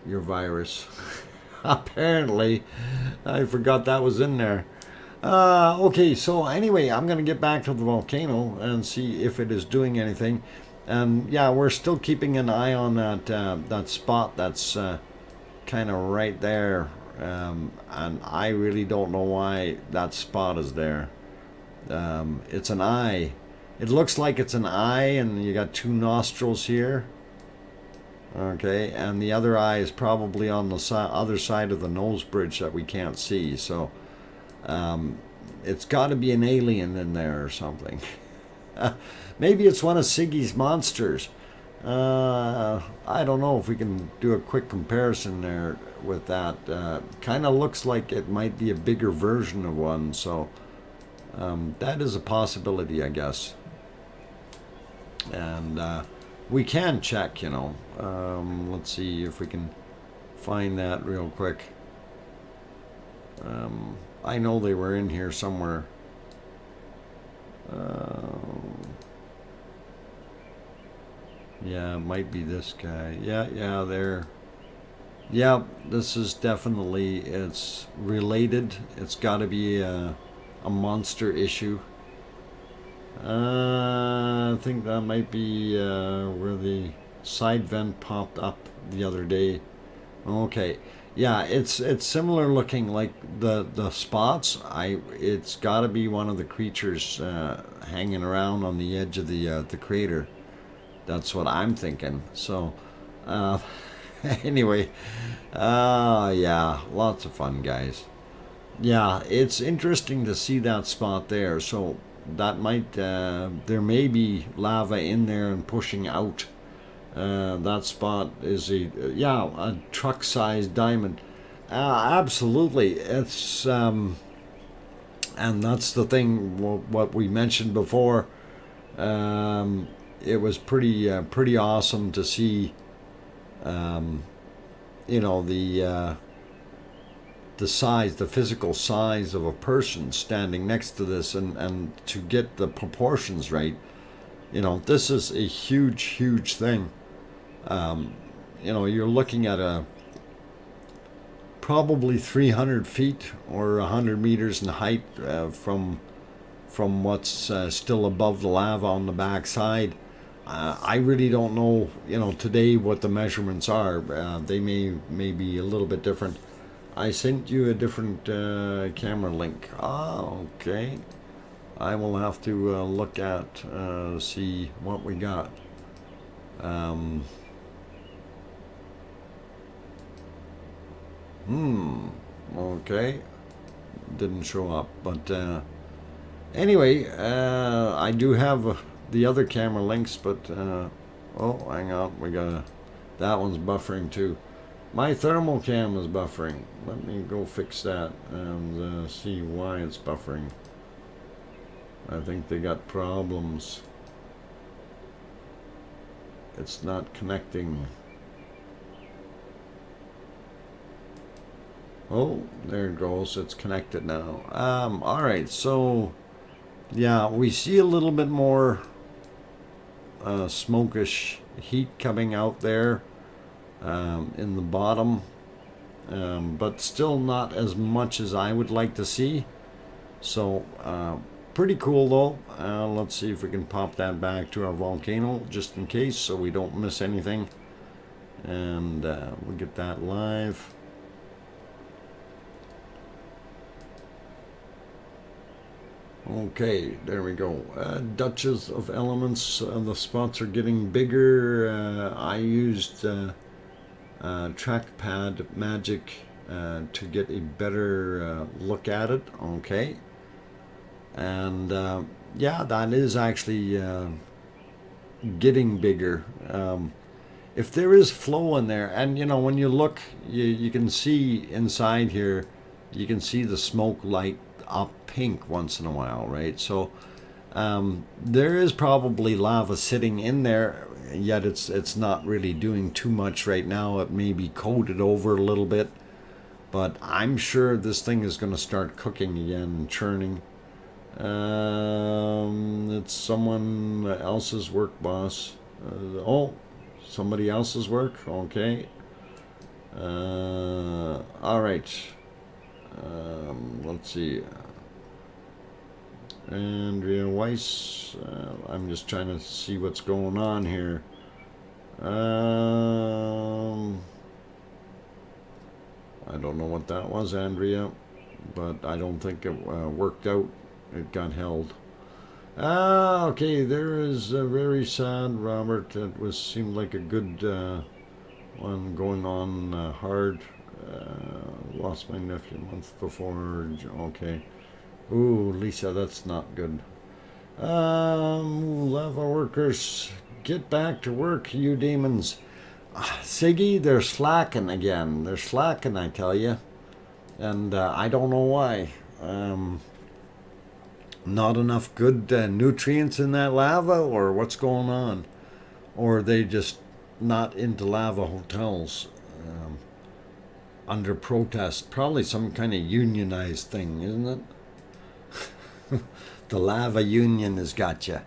virus. Apparently, I forgot that was in there. Okay, so anyway, I'm going to get back to the volcano and see if it is doing anything. And yeah, we're still keeping an eye on that spot that's kind of right there. And I really don't know why that spot is there. It's an eye. It looks like it's an eye, and you got two nostrils here. Okay, and the other eye is probably on the other side of the nose bridge that we can't see. So it's got to be an alien in there or something. Maybe it's one of Siggy's monsters. I don't know if we can do a quick comparison there with that. Kind of looks like it might be a bigger version of one. So that is a possibility, I guess. And we can check, you know. Let's see if we can find that real quick. I know they were in here somewhere. Yeah, it might be this guy. Yeah, there. Yeah, this is definitely, it's related. It's got to be a monster issue. I think that might be where the side vent popped up the other day. Okay, yeah, it's similar looking, like the spots. It's got to be one of the creatures hanging around on the edge of the crater. That's what I'm thinking. So anyway, yeah, lots of fun, guys. Yeah, it's interesting to see that spot there. So that might there may be lava in there and pushing out. That spot is a truck-sized diamond. Absolutely, it's and that's the thing. What we mentioned before. It was pretty awesome to see. You know, the size, the physical size of a person standing next to this, and to get the proportions right. You know, this is a huge thing. You know, you're looking at a probably 300 feet or 100 meters in height from what's still above the lava on the backside. I really don't know, you know, today what the measurements are. They may be a little bit different. I sent you a different camera link. Okay. I will have to look at, see what we got. Okay. Didn't show up, but anyway, I do have the other camera links, but oh, hang on, that one's buffering too. My thermal cam is buffering. Let me go fix that and see why it's buffering. I think they got problems. It's not connecting. Oh, there it goes. It's connected now. All right, so yeah, we see a little bit more smokish heat coming out there in the bottom, but still not as much as I would like to see. So pretty cool though. Let's see if we can pop that back to our volcano just in case, so we don't miss anything, and we'll get that live. Okay, there we go. Duchess of Elements. The spots are getting bigger. I used trackpad magic to get a better look at it. Okay, and yeah, that is actually getting bigger. If there is flow in there, and you know, when you look, you can see inside here. you can see the smoke light up pink once in a while, right? So there is probably lava sitting in there, yet it's not really doing too much right now. It may be coated over a little bit, but I'm sure this thing is going to start cooking again and churning. It's someone else's work, boss. Oh, somebody else's work. Okay. All right. Let's see. Andrea Weiss. I'm just trying to see what's going on here. I don't know what that was, Andrea, but I don't think it worked out. It got held. Okay, there is a very sad, Robert. It seemed like a good one going on hard. Lost my nephew a month before. Okay. Ooh, Lisa, that's not good. Lava workers, get back to work, you demons. Siggy, they're slacking again. They're slacking, I tell you. And I don't know why. Not enough good nutrients in that lava, or what's going on? Or are they just not into lava hotels under protest? Probably some kind of unionized thing, isn't it? The lava union has got you.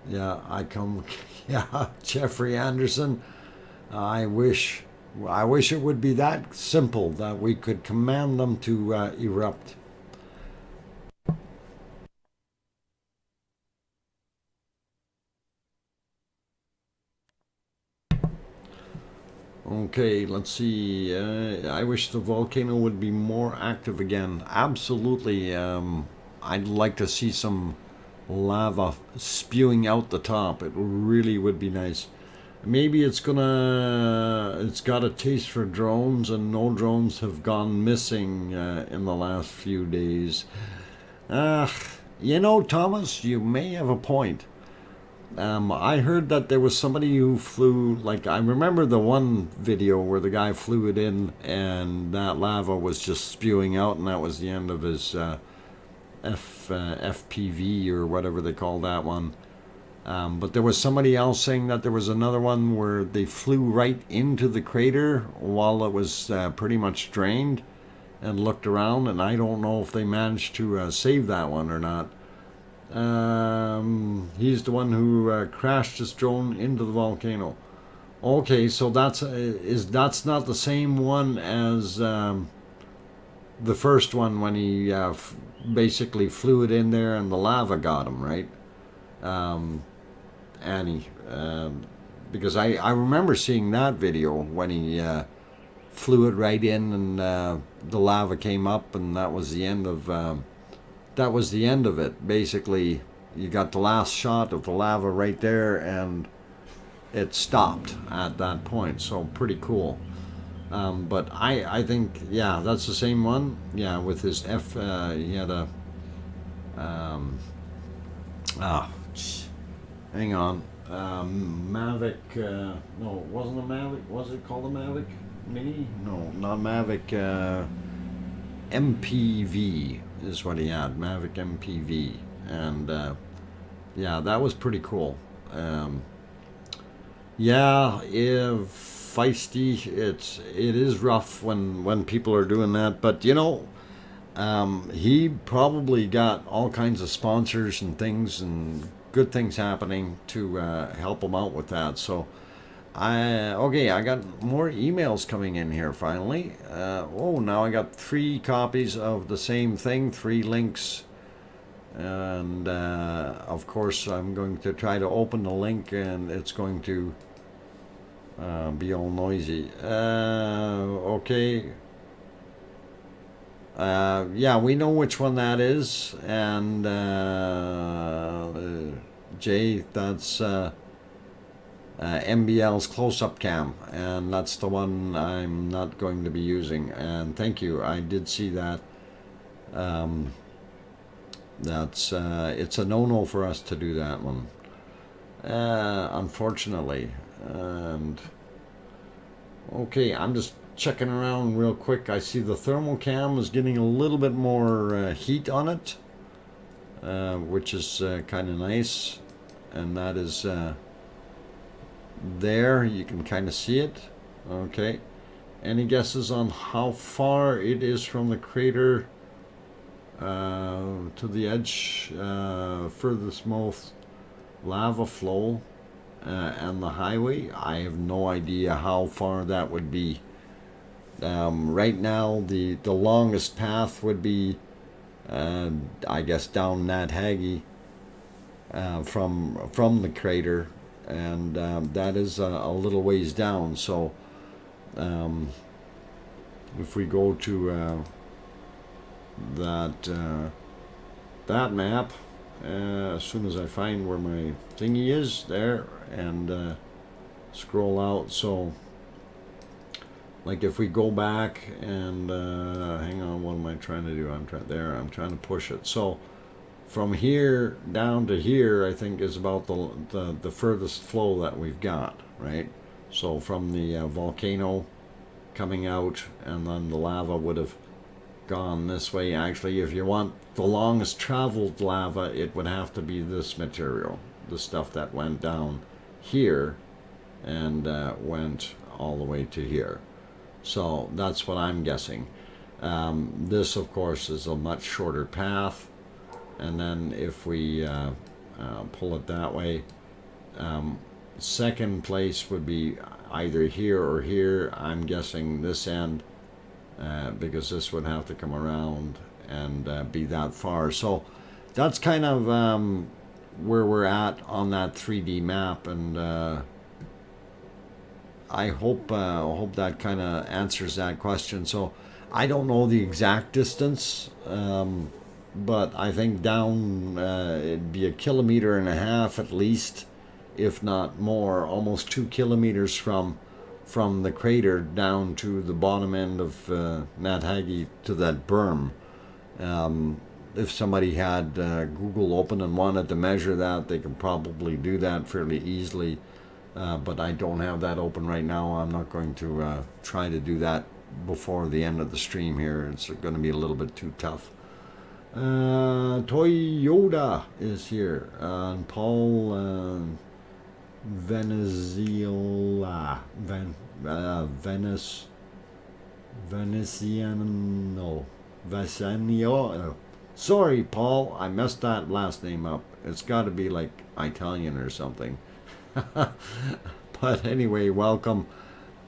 Yeah, Jeffrey Anderson. I wish it would be that simple that we could command them to erupt. Okay, let's see. I wish the volcano would be more active again. Absolutely. I'd like to see some lava spewing out the top. It really would be nice. Maybe it's got a taste for drones, and no drones have gone missing in the last few days. Thomas, you may have a point. I heard that there was somebody who flew, like, I remember the one video where the guy flew it in and that lava was just spewing out, and that was the end of his FPV or whatever they call that one. But there was somebody else saying that there was another one where they flew right into the crater while it was pretty much drained and looked around, and I don't know if they managed to save that one or not. He's the one who crashed his drone into the volcano. Okay, so that's not the same one as the first one when he basically flew it in there and the lava got him, right? Annie, because I remember seeing that video when he flew it right in and the lava came up, and that was the end of it. Basically, you got the last shot of the lava right there, and it stopped at that point. So pretty cool. But I think, yeah, that's the same one. Yeah, with his he had a hang on, Mavic. No, it wasn't a Mavic. Was it called a Mavic Mini? No, not Mavic. MPV is what he had, Mavic MPV, and yeah, that was pretty cool. Yeah, if feisty, it is rough when people are doing that, but he probably got all kinds of sponsors and things and good things happening to help him out with that. So I got more emails coming in here finally. Now I got 3 copies of the same thing, 3 links, and of course I'm going to try to open the link, and it's going to be all noisy. Okay. Yeah, we know which one that is, and Jay, that's MBL's close-up cam, and that's the one I'm not going to be using. And thank you, I did see that. It's a no-no for us to do that one, unfortunately. And okay, I'm just checking around real quick. I see the thermal cam is getting a little bit more heat on it, which is kind of nice. And that is there. You can kind of see it. Okay. Any guesses on how far it is from the crater to the edge, furthest most lava flow and the highway? I have no idea how far that would be. Right now, the longest path would be, I guess, down Nat Hagi from the crater, and that is a little ways down. So if we go to that map, as soon as I find where my thingy is there, and scroll out. So like if we go back and hang on, what am I trying to do? I'm trying to push it. So from here down to here, I think is about the furthest flow that we've got, right? So from the volcano coming out, and then the lava would have gone this way. Actually, if you want the longest traveled lava, it would have to be this material, the stuff that went down here and went all the way to here. So that's what I'm guessing. This, of course, is a much shorter path. And then if we pull it that way, second place would be either here or here. I'm guessing this end, because this would have to come around and be that far. So that's kind of where we're at on that 3D map, and I hope that kind of answers that question. So I don't know the exact distance, but I think down it'd be 1.5 kilometers at least, if not more, almost 2 kilometers from the crater down to the bottom end of Nat Hagi to that berm. If somebody had Google open and wanted to measure that, they could probably do that fairly easily. But I don't have that open right now. I'm not going to try to do that before the end of the stream here. It's going to be a little bit too tough. Toyota is here. Paul Venezuela. Veneziano. Sorry, Paul, I messed that last name up. It's got to be like Italian or something. But anyway, welcome.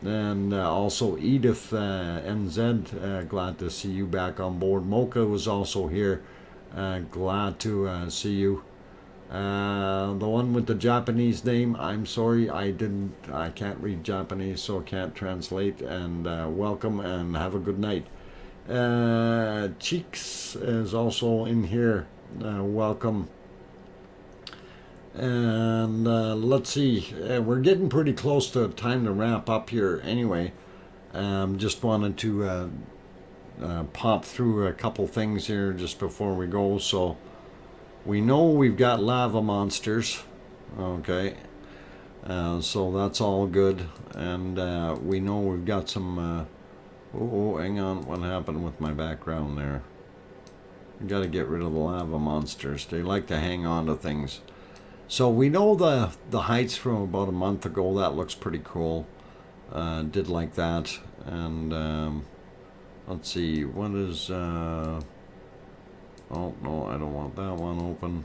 And also Edith NZ, glad to see you back on board. Mocha was also here, glad to see you. The one with the Japanese name, I'm sorry, I can't read Japanese, so can't translate. And welcome and have a good night. Cheeks is also in here, welcome. And let's see, we're getting pretty close to time to wrap up here anyway. Just wanted to pop through a couple things here just before we go. So we know we've got lava monsters, okay, so that's all good. And we know we've got some oh, hang on, what happened with my background there? Got to get rid of the lava monsters. They like to hang on to things. So we know the heights from about a month ago. That looks pretty cool. Did like that. And let's see, what is oh no, I don't want that one open.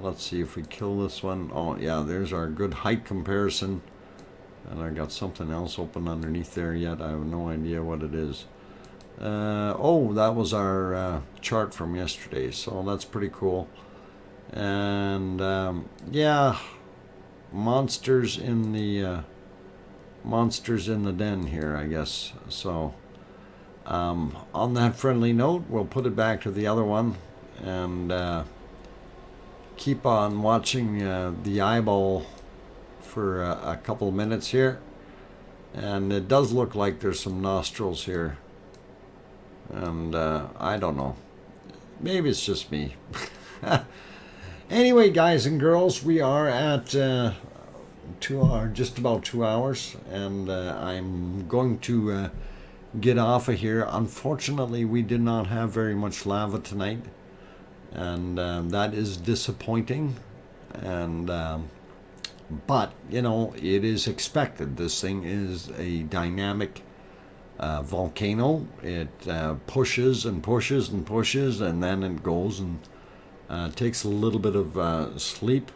Let's see if we kill this one. Oh yeah, there's our good height comparison. And I got something else open underneath there yet. I have no idea what it is. Oh, that was our chart from yesterday, so that's pretty cool. And yeah, monsters in the den here, I guess. So on that friendly note, we'll put it back to the other one and keep on watching the eyeball for a couple minutes here. And it does look like there's some nostrils here, and I don't know, maybe it's just me. Anyway, guys and girls, we are at just about 2 hours, and I'm going to get off of here. Unfortunately, we did not have very much lava tonight, and that is disappointing. And but you know, it is expected. This thing is a dynamic volcano. It pushes and pushes and pushes, and then it goes and takes a little bit of sleep.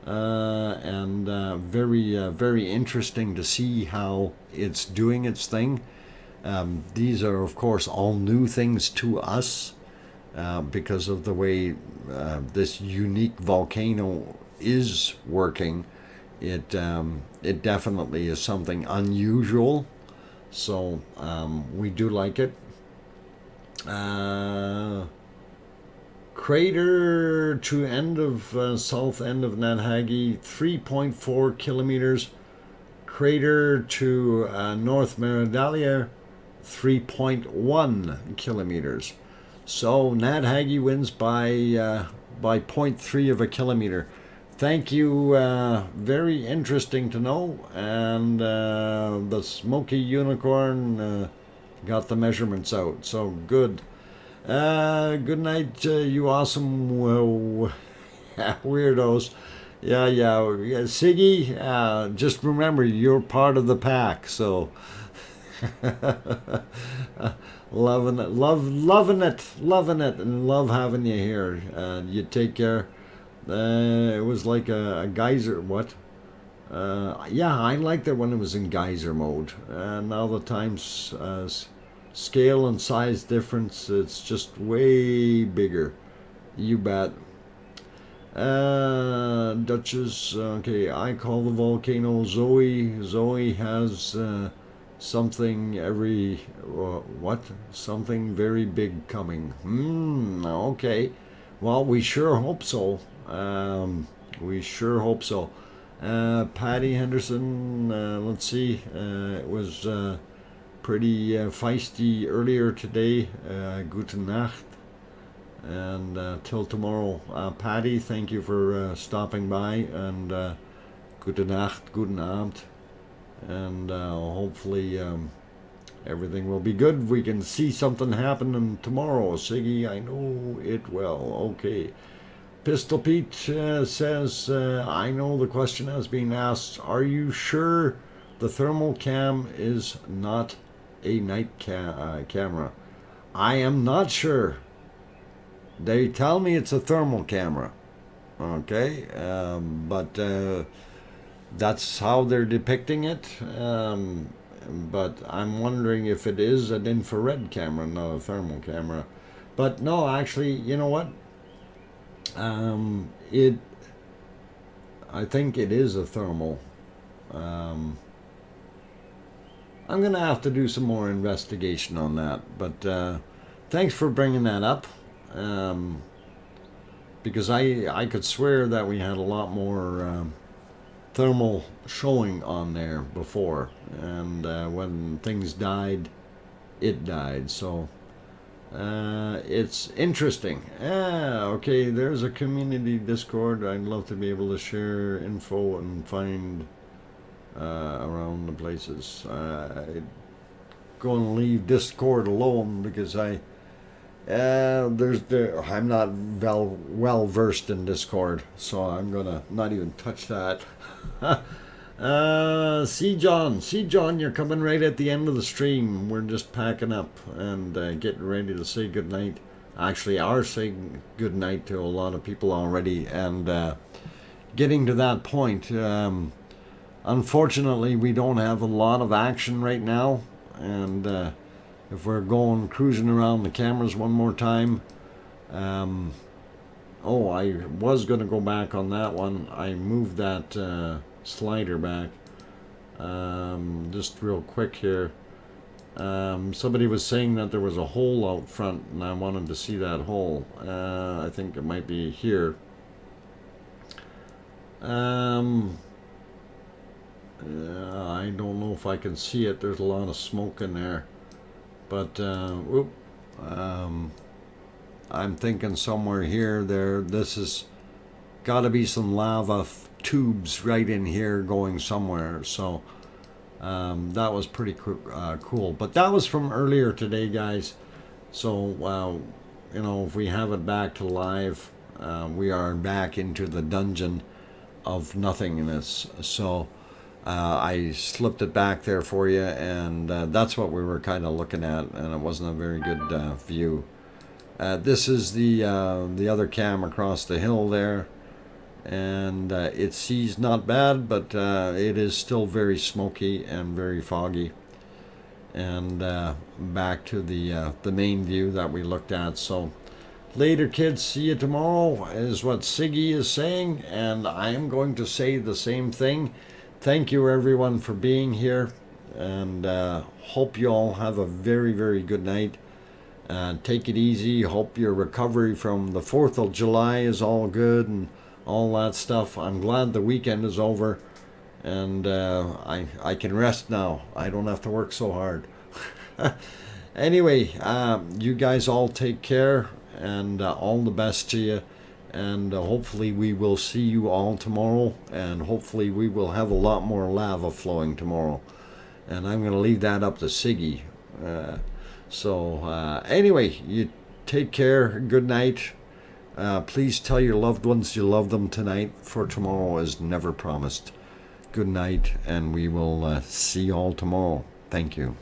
And very interesting to see how it's doing its thing. These are, of course, all new things to us because of the way this unique volcano is working. It definitely is something unusual, so we do like it. Crater to end of south end of Nadhagi, 3.4 kilometers. Crater to North Meridalia, 3.1 kilometers. So Nadhagi wins by 0.3 of a kilometer. Thank you. Very interesting to know. And the Smoky Unicorn got the measurements out. So good. Good night, you awesome weirdos. Yeah. Siggy, just remember, you're part of the pack. So loving it, loving it, and love having you here. You take care. It was like a geyser. What? Yeah, I liked it when it was in geyser mode. Now the times scale and size difference, it's just way bigger. You bet. Duchess, okay, I call the volcano Zoe. Zoe has something something very big coming. Okay. Well, we sure hope so. We sure hope so. Patty Henderson, let's see, it was pretty feisty earlier today. Guten Nacht. And till tomorrow. Patty, thank you for stopping by. And Guten Nacht, Guten Abend. And hopefully everything will be good. We can see something happening tomorrow. Siggy, I know it will. Okay. Pistol Pete says, I know the question has been asked. Are you sure the thermal cam is not a night camera? I am not sure. They tell me it's a thermal camera. Okay, but that's how they're depicting it. But I'm wondering if it is an infrared camera, not a thermal camera. But no, actually, you know what? I think it is a thermal. I'm gonna have to do some more investigation on that. But thanks for bringing that up. Because I could swear that we had a lot more thermal showing on there before, and when things died, it died. So it's interesting. Okay, there's a community Discord. I'd love to be able to share info and find around the places. I'm going to leave Discord alone because I'm not well versed in Discord, so I'm gonna not even touch that. See John, you're coming right at the end of the stream. We're just packing up and getting ready to say goodnight. Actually, are saying goodnight to a lot of people already, and getting to that point. Unfortunately, we don't have a lot of action right now, and if we're going cruising around the cameras one more time, oh, I was going to go back on that one. I moved that slider back. Just real quick here. Somebody was saying that there was a hole out front, and I wanted to see that hole. I think it might be here. I don't know if I can see it. There's a lot of smoke in there. But I'm thinking somewhere here, this has got to be some lava tubes right in here going somewhere. So that was pretty cool. But that was from earlier today, guys. So you know, if we have it back to live, we are back into the dungeon of nothingness. So I slipped it back there for you, and that's what we were kind of looking at, and it wasn't a very good view. This is the other cam across the hill there, and it sees not bad, but it is still very smoky and very foggy. And back to the main view that we looked at. So later, kids, see you tomorrow is what Siggy is saying, and I am going to say the same thing. Thank you everyone for being here, and hope you all have a very, very good night. Take it easy. Hope your recovery from the 4th of July is all good and all that stuff. I'm glad the weekend is over, and I can rest now. I don't have to work so hard. Anyway, you guys all take care, and all the best to you. And hopefully we will see you all tomorrow, and hopefully we will have a lot more lava flowing tomorrow. And I'm going to leave that up to Siggy. Anyway, you take care. Good night. Please tell your loved ones you love them tonight, for tomorrow is never promised. Good night, and we will see you all tomorrow. Thank you.